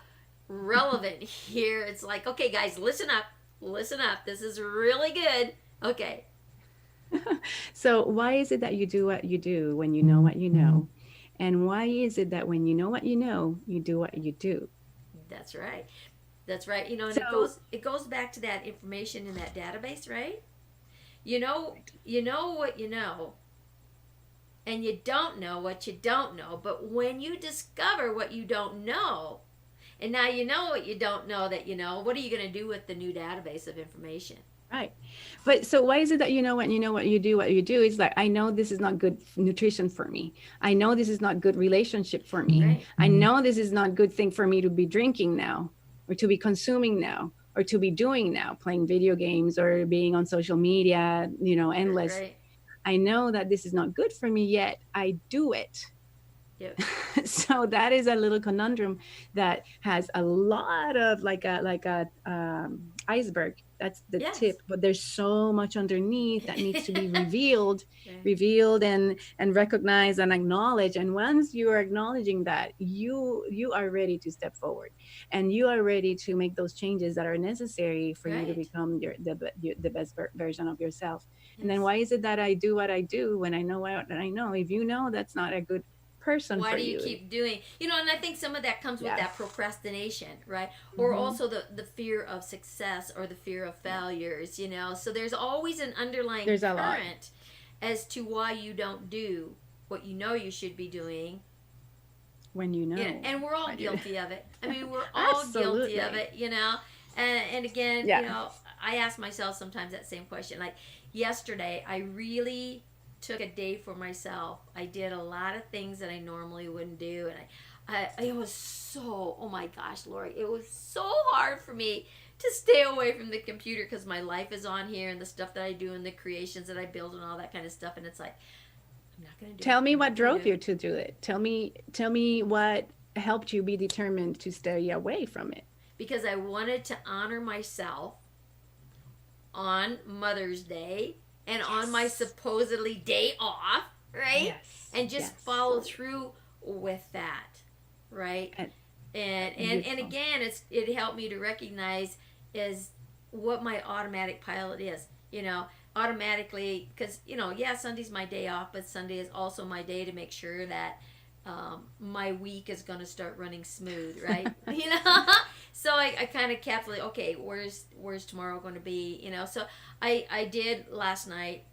relevant here. It's like, okay, guys, listen up. This is really good. Okay. So why is it that you do what you do when you know what you know? And why is it that when you know what you know, you do what you do? That's right. And it goes back to that information in that database, right? You know what you know. And you don't know what you don't know. But when you discover what you don't know, and now you know what you don't know that you know, what are you going to do with the new database of information? Right. But so why is it that what you do is like, I know this is not good nutrition for me. I know this is not good relationship for me. Right. I know this is not good thing for me to be drinking now, or to be consuming now, or to be doing now, playing video games or being on social media, endless. Right. I know that this is not good for me, yet I do it. Yep. So that is a little conundrum that has a lot of iceberg. That's the Yes. tip, but there's so much underneath that needs to be revealed, Right. and recognized and acknowledged. And once you are acknowledging that, you are ready to step forward, and you are ready to make those changes that are necessary for you to Right. become the best version of yourself. And then Yes. why is it that I do what I do when I know what I know? If you know that's not a good person Why for do you you. keep doing, and I think some of that comes with Yes. that procrastination, right? Or Hmm. also the fear of success or the fear of Yeah. failures, so there's always an underlying There's a lot. current as to why you don't do what you know you should be doing. When you know. And we're all What you- guilty of it. I mean, we're all guilty of Absolutely. it. And again, Yeah. I ask myself sometimes that same question. Like yesterday, I really took a day for myself. I did a lot of things that I normally wouldn't do, and it was so, oh my gosh, Lori, it was so hard for me to stay away from the computer because my life is on here and the stuff that I do and the creations that I build and all that kind of stuff. And it's like, I'm not gonna do it. Tell me I'm what not gonna drove do you it. to do it. Tell me what helped you be determined to stay away from it. Because I wanted to honor myself on Mother's Day and on my Yes. supposedly day off, right? Yes. And just Yes. follow through with that, right? And And beautiful. again, it helped me to recognize is what my automatic pilot is. Automatically, because yeah, Sunday's my day off, but Sunday is also my day to make sure that my week is going to start running smooth, right? So I kind of calculate, okay, where's tomorrow going to be? So I did last night.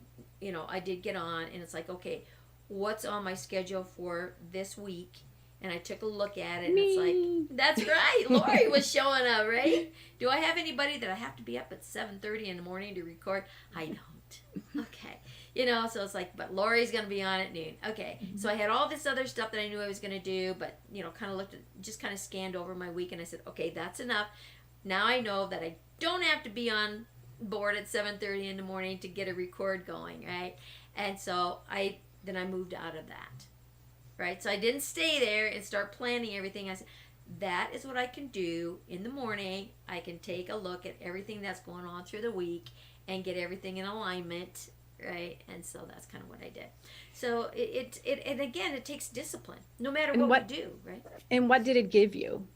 I did get on, and it's like, okay, what's on my schedule for this week? And I took a look at it, and it's like, Me. that's right, Lori was showing up, right? Do I have anybody that I have to be up at 7:30 in the morning to record? I don't. Okay. So it's like, but Lori's going to be on at noon. Okay. So I had all this other stuff that I knew I was going to do, but, kind of just kind of scanned over my week, and I said, okay, that's enough. Now I know that I don't have to be on board at 7:30 in the morning to get a record going, right? And so then I moved out of that, right? So I didn't stay there and start planning everything. I said, that is what I can do in the morning. I can take a look at everything that's going on through the week and get everything in alignment, right? And so that's kind of what I did. So and again, it takes discipline, no matter And what we do, right? and what did it give you?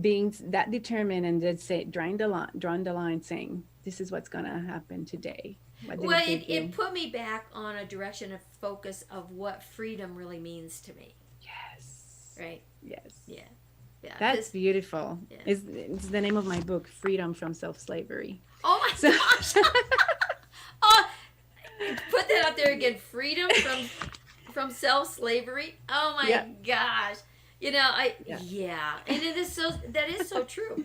Being that determined and just say drawing the line, saying this is what's gonna happen today. What did Well, it give it you? put me back on a direction of focus of what freedom really means to me, Yes. right? Yes. Yeah, yeah. That's beautiful. Yeah. It's the name of my book, Freedom from Self-Slavery. Oh my So gosh! Oh, put that out there again. Freedom from self slavery. Oh my yeah. gosh! Yeah. Yeah, and it is that is so true.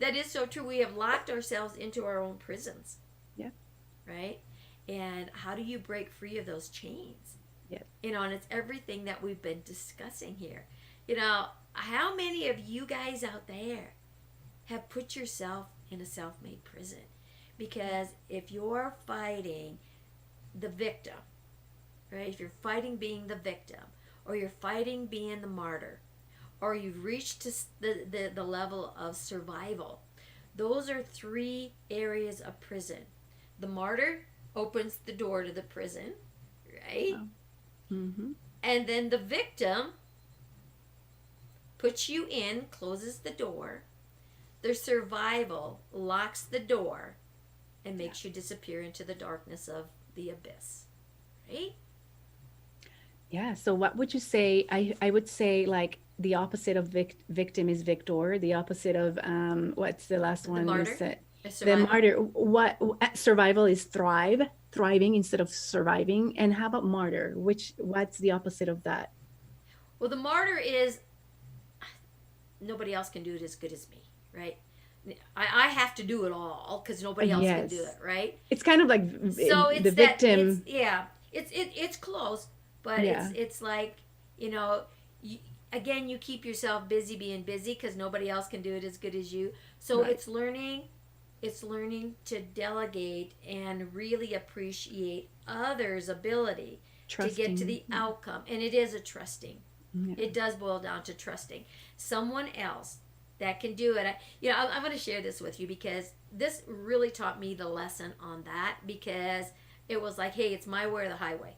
That is so true. We have locked ourselves into our own prisons. Yeah. Right. And how do you break free of those chains? Yeah. And it's everything that we've been discussing here. How many of you guys out there have put yourself in a self-made prison? Because if you're fighting the victim, right? If you're fighting being the victim, or you're fighting being the martyr, or you've reached to the level of survival, those are three areas of prison. The martyr opens the door to the prison, right? Wow. Mm-hmm. And then the victim puts you in, closes the door. The survival locks the door and makes you disappear into the darkness of the abyss, right? Yeah. So what would you say? I would say like the opposite of victim is victor. The opposite of what's the last The one you martyr. said? The Survival. martyr. Survival is thriving instead of surviving. And how about martyr? What's the opposite of that? Well, the martyr is nobody else can do it as good as me, right? I have to do it all because nobody else can do Yes. it, right? It's kind of like So the it's that it's victim. yeah, it's close, but Yeah. it's like, you know, you, again, you keep yourself busy being busy because nobody else can do it as good as you. So Right. it's learning to delegate and really appreciate others' ability to get to Trusting. the outcome. And it is a trusting. Yeah. It does boil down to trusting someone else that can do it. I'm going to share this with you because this really taught me the lesson on that, because it was like, hey, it's my way or the highway.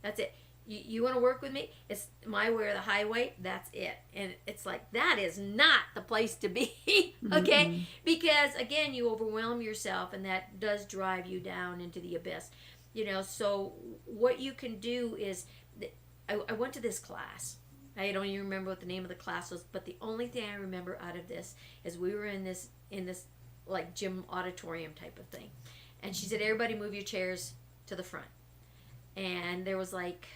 That's it. You want to work with me? It's my way or the highway. That's it. And it's like, that is not the place to be, okay? Mm-mm. Because, again, you overwhelm yourself, and that does drive you down into the abyss. So what you can do is, I went to this class. I don't even remember what the name of the class was, but the only thing I remember out of this is we were in this like gym auditorium type of thing. And she said, everybody move your chairs to the front. And there was like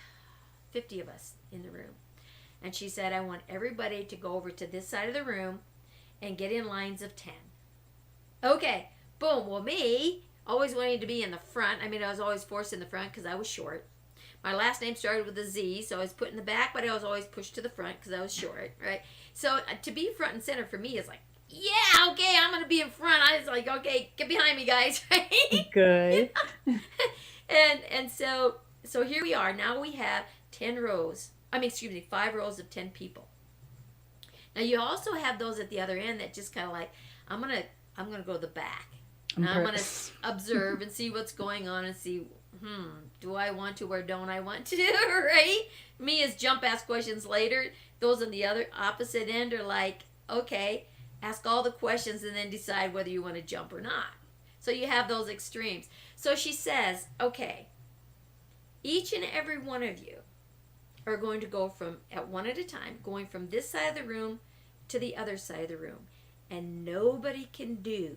50 of us in the room. And she said, I want everybody to go over to this side of the room and get in lines of 10. Okay, boom. Well, me, always wanting to be in the front. I mean, I was always forced in the front because I was short. My last name started with a Z, so I was put in the back, but I was always pushed to the front because I was short, right? So to be front and center for me is like, yeah, okay, I'm going to be in front. I was like, okay, get behind me, guys, right? Good. and so here we are. Now we have 10 rows. 5 rows of 10 people. Now you also have those at the other end that just kind of like, I'm gonna go to the back. And I'm gonna observe and see what's going on and see, do I want to or don't I want to, right? Me as jump, ask questions later. Those on the other opposite end are like, okay, ask all the questions and then decide whether you want to jump or not. So you have those extremes. So she says, okay, each and every one of you are going to go from, at one at a time, going from this side of the room to the other side of the room. And nobody can do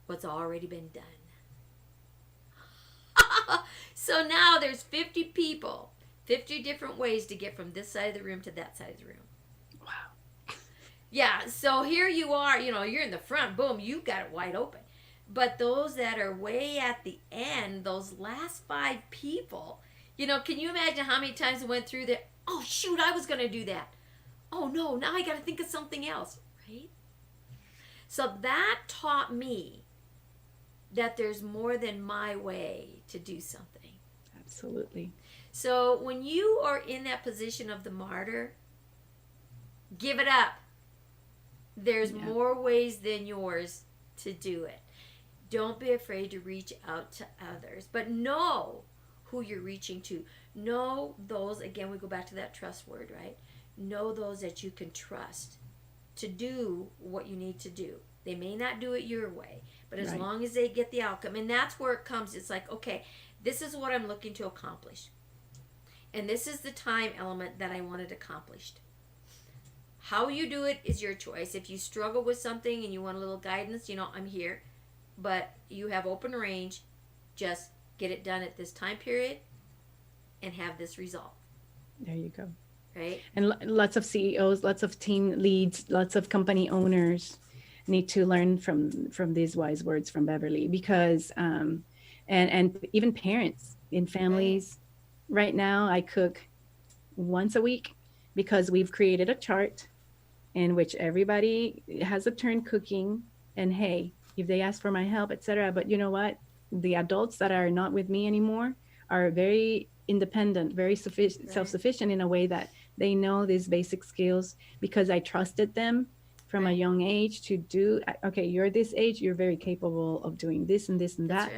what's already been done. So now there's 50 people, 50 different ways to get from this side of the room to that side of the room. Wow. Yeah, so here you are, you're in the front, boom, you got it wide open. But those that are way at the end, those last 5 people, can you imagine how many times I went through there? Oh, shoot, I was going to do that. Oh, no, now I got to think of something else, right? So that taught me that there's more than my way to do something. Absolutely. So when you are in that position of the martyr, give it up. There's more ways than yours to do it. Don't be afraid to reach out to others, but know who you're reaching to. Know those, again, we go back to that trust word, right? Know those that you can trust to do what you need to do. They may not do it your way, but as long as they get the outcome, and that's where it comes, it's like, okay, this is what I'm looking to accomplish. And this is the time element that I want it accomplished. How you do it is your choice. If you struggle with something and you want a little guidance, I'm here. But you have open range. Just get it done at this time period and have this result. There you go. Right? And lots of CEOs, lots of team leads, lots of company owners need to learn from these wise words from Beverly, because and even parents in families. Right now I cook once a week because we've created a chart in which everybody has a turn cooking, and hey, if they ask for my help, etc. But you know what? The adults that are not with me anymore are very independent, very self-sufficient in a way that they know these basic skills because I trusted them from a young age to do, okay, you're this age, you're very capable of doing this and this and that.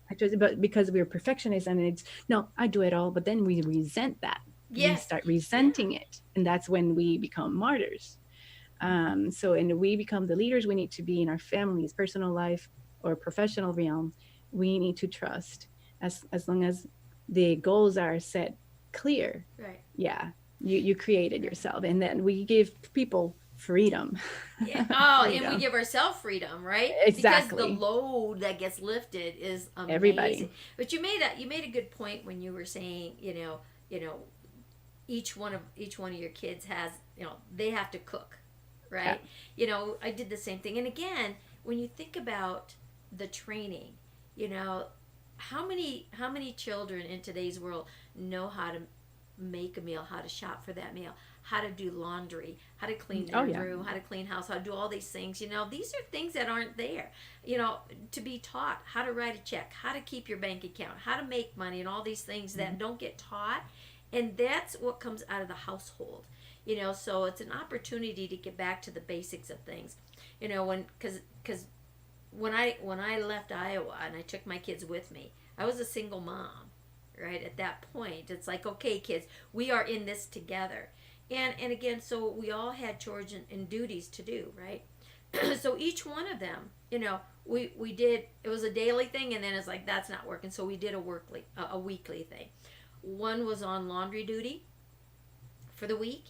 That's right. But because we're perfectionists and it's, no, I do it all, but then we resent that. Yes. We start resenting it. And that's when we become martyrs. And we become the leaders we need to be in our families, personal life or professional realm. We need to trust as long as the goals are set clear. Right. Yeah. You created yourself, and then we give people freedom. Yeah. Oh, freedom. And we give ourselves freedone, right? Exactly. Because the load that gets lifted is amazing. Everybody. But you made a good point when you were saying, each one of your kids has, they have to cook. right? You know, I did the same thing. And again, when you think about the training, you know, how many children in today's world know how to make a meal, how to shop for that meal, how to do laundry, how to clean their Oh yeah. room, how to clean house, how to do all these things. You know, these are things that aren't there. You know, to be taught how to write a check, how to keep your bank account, how to make money, and all these things that don't get taught. And that's what comes out of the household. You know, so it's an opportunity to get back to the basics of things. You know, because when I left Iowa and I took my kids with me, I was a single mom, right? At that point, it's like, okay, kids, we are in this together, and again, so we all had chores and duties to do, right? So each one of them, you know, we did. It was a daily thing, and then it's like that's not working, so we did a weekly thing. One was on laundry duty for the week.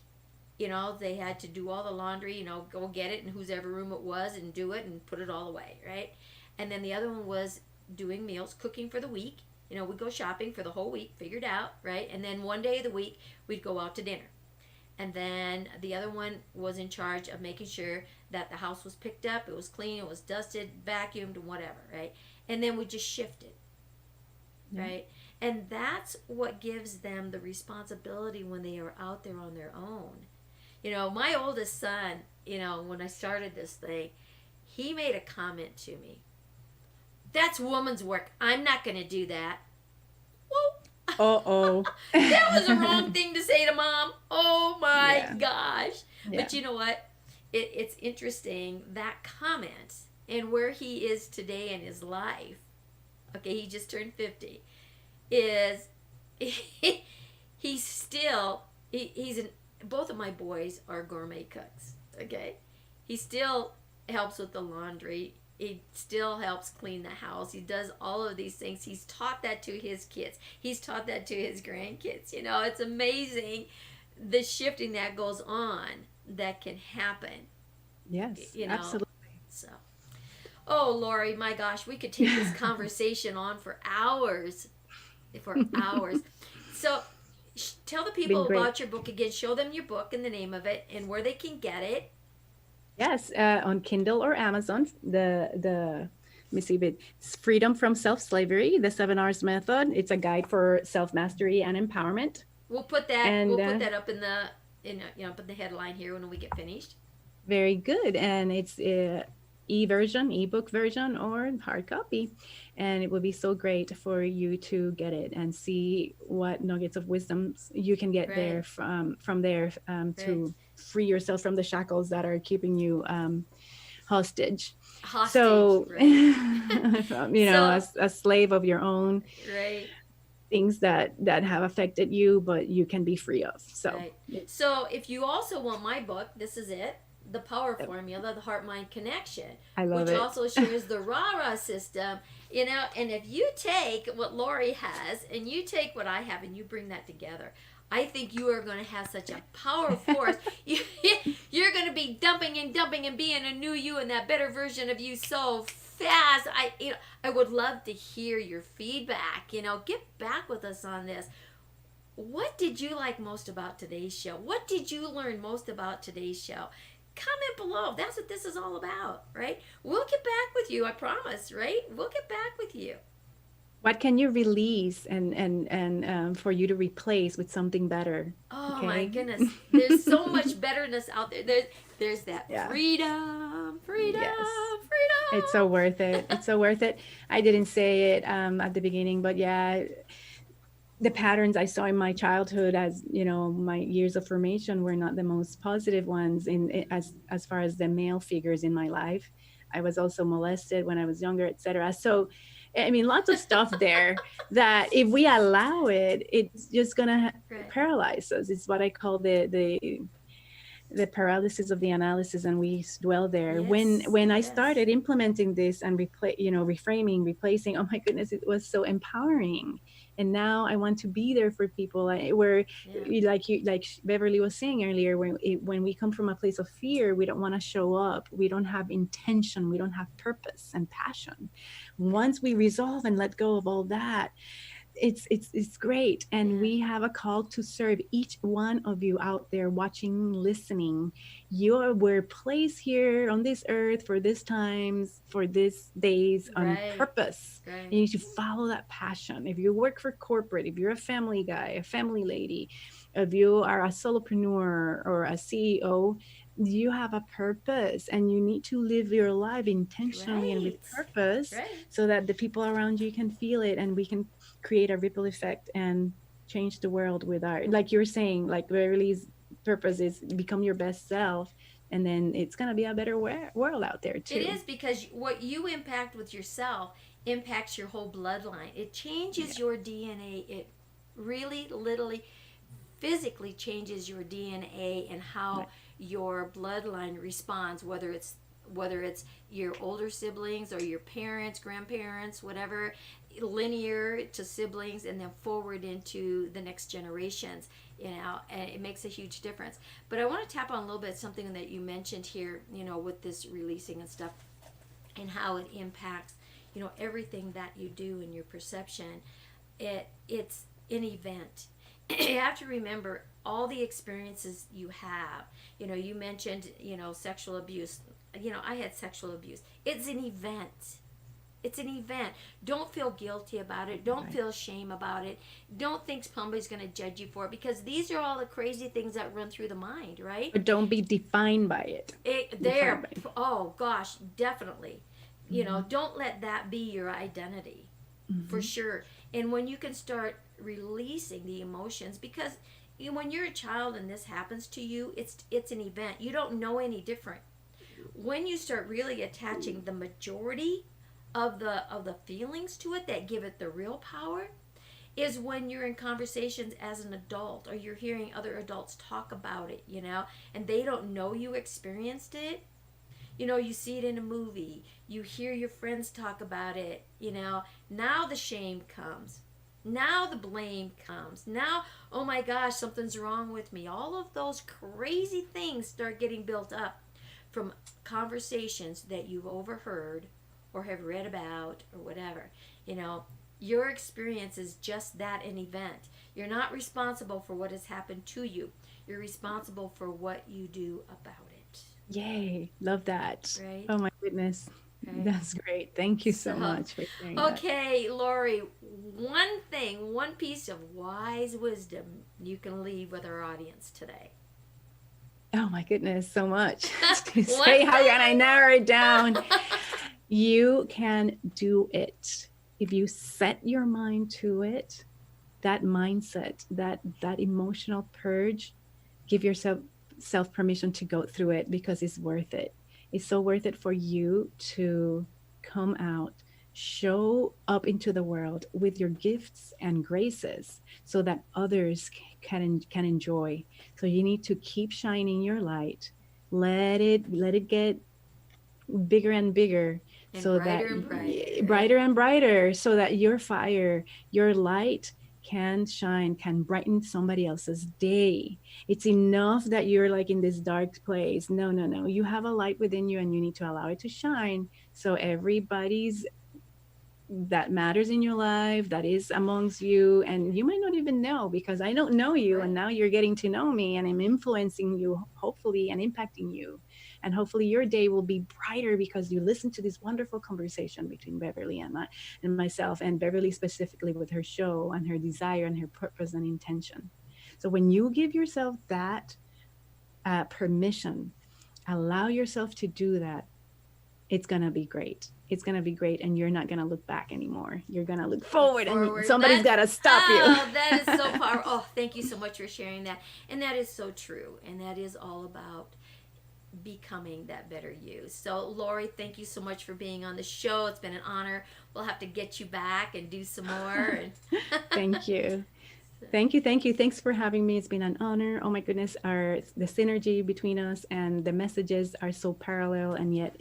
You know, they had to do all the laundry, you know, go get it in whose ever room it was and do it and put it all away, right? And then the other one was doing meals, cooking for the week. You know, we'd go shopping for the whole week, figured out, right? And then one day of the week, we'd go out to dinner. And then the other one was in charge of making sure that the house was picked up, it was clean, it was dusted, vacuumed, and whatever, right? And then we just shifted, right? And that's what gives them the responsibility when they are out there on their own. You know, my oldest son, you know, when I started this thing, he made a comment to me. That's woman's work. I'm not going to do that. Whoa. Uh-oh. That was the wrong thing to say to mom. Oh my Yeah. gosh. Yeah. But you know what? It's interesting, that comment and where he is today in his life. Okay, he just turned 50. Is he's still, both of my boys are gourmet cooks, okay? He still helps with the laundry. He still helps clean the house. He does all of these things. He's taught that to his kids. He's taught that to his grandkids. You know, it's amazing the shifting that goes on that can happen. Yes, You know, absolutely. so. Oh, Lori, my gosh, we could take this conversation on for hours. For hours. So tell the people Been great. about your book again. Show them your book and the name of it and where they can get it. Yes, on Kindle or Amazon. Let me see, but it's Freedom from Self-Slavery, the 7 R's Method. It's a guide for self-mastery and empowerment. We'll put that. And, We'll put that up in put the headline here when we get finished. Very good. And it's ebook version, or hard copy. And it would be so great for you to get it and see what nuggets of wisdom you can get there from there to free yourself from the shackles that are keeping you hostage. So, right. you know, as a slave of your own Right. things that have affected you, but you can be free of. So, Right. So if you also want my book, this is it. The Power Formula, the Heart-Mind Connection, I love which it. also shares the RARA system, you know, and if you take what Lori has and you take what I have and you bring that together, I think you are going to have such a power force. You're going to be dumping and being a new you and that better version of you so fast. I would love to hear your feedback. You know, get back with us on this. What did you like most about today's show? What did you learn most about today's show? Comment below. That's what this is all about, right? We'll get back with you, I promise, right? We'll get back with you. What can you release and for you to replace with something better? Oh my goodness. There's so much betterness out there. There's that freedom. Yes. It's so worth it. It's so worth it. I didn't say it at the beginning, but yeah, the patterns I saw in my childhood, as you know, my years of formation were not the most positive ones as far as the male figures in my life. I was also molested when I was younger, etc. So, I mean, lots of stuff there that if we allow it, it's just gonna paralyze us. It's what I call the paralysis of the analysis, and we dwell there. When I started implementing this and reframing, replacing, oh my goodness, it was so empowering. And now I want to be there for people like Beverly was saying earlier, when we come from a place of fear, we don't want to show up. We don't have intention. We don't have purpose and passion. Once we resolve and let go of all that, it's great, and Yeah. we have a call to serve each one of you out there watching, listening. You were placed here on this earth for this times, for these days, on Right. purpose. Right. You need to follow that passion. If you work for corporate, if you're a family guy, a family lady, if you are a solopreneur or a CEO, you have a purpose, and you need to live your life intentionally and with Right. purpose, Right. so that the people around you can feel it, and we can create a ripple effect and change the world with our, like you're saying, like Beverly's purpose is become your best self, and then it's going to be a better world out there It too. is, because what you impact with yourself impacts your whole bloodline. It changes Yeah. your DNA. It really, literally, physically changes your DNA and how Right. your bloodline responds, whether it's your older siblings or your parents, grandparents, whatever, linear to siblings and then forward into the next generations, and it makes a huge difference. But I want to tap on a little bit something that you mentioned here, with this releasing and stuff, and how it impacts, everything that you do in your perception. It's an event. You have to remember all the experiences you have. You mentioned, sexual abuse. I had sexual abuse. It's an event. It's an event. Don't feel guilty about it. Don't Right. feel shame about it. Don't think somebody's going to judge you for it, because these are all the crazy things that run through the mind, right? But don't be defined by it. Defined There, by it. oh gosh, definitely. Mm-hmm. Don't let that be your identity, for Mm-hmm. sure. And when you can start releasing the emotions, because when you're a child and this happens to you, it's an event. You don't know any different. When you start really attaching the majority of the feelings to it that give it the real power, is when you're in conversations as an adult, or you're hearing other adults talk about it, and they don't know you experienced it. You see it in a movie, you hear your friends talk about it, now the shame comes. Now the blame comes. Now, oh my gosh, something's wrong with me. All of those crazy things start getting built up from conversations that you've overheard or have read about or whatever. You know, your experience is just that, an event. You're not responsible for what has happened to you. You're responsible for what you do about it. Yay, love that. Right? Oh my goodness, Right? that's great. Thank you so So, much for sharing that. okay, Lori, one piece of wise wisdom you can leave with our audience today. Oh my goodness, so much to One say. How can I thing. narrow it down? You can do it if you set your mind to it. That mindset, that emotional purge, give yourself self permission to go through it, because it's worth it. It's so worth it for you to come out, show up into the world with your gifts and graces, so that others can enjoy. So you need to keep shining your light. Let it get bigger and bigger, And so that brighter and brighter, right? brighter and brighter, so that your fire, your light can shine, can brighten somebody else's day. It's enough that you're like in this dark place. No, no, no, you have a light within you, and you need to allow it to shine, so everybody's that matters in your life, that is amongst you, and you might not even know, because I don't know you, and Right. now you're getting to know me, and I'm influencing you, hopefully, and impacting you. And hopefully your day will be brighter, because you listened to this wonderful conversation between Beverly and myself, and Beverly specifically with her show and her desire and her purpose and intention. So when you give yourself that permission, allow yourself to do that, it's going to be great. It's going to be great. And you're not going to look back anymore. You're going to look forward, and somebody's got to stop you. Oh, that is so powerful. Oh, thank you so much for sharing that. And that is so true. And that is all about becoming that better you. So, Lori, thank you so much for being on the show. It's been an honor. We'll have to get you back and do some more. And Thank you. Thank you. Thank you. Thanks for having me. It's been an honor. Oh my goodness, the synergy between us and the messages are so parallel, and yet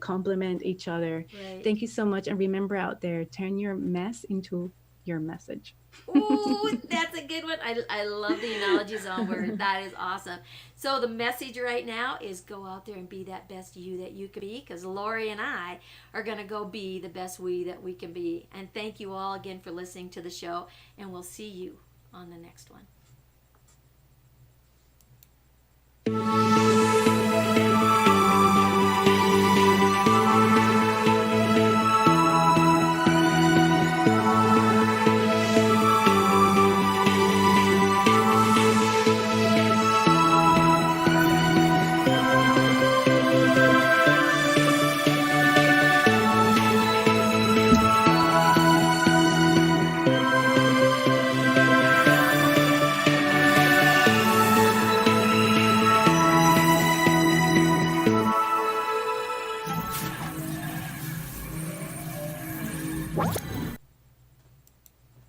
complement each other. Right. Thank you so much. And remember out there, turn your mess into your message. Ooh, that's a good one. I love the analogies on word. That is awesome. So the message right now is go out there and be that best you that you can be, because Lori and I are going to go be the best we that we can be. And thank you all again for listening to the show, and we'll see you on the next one. What?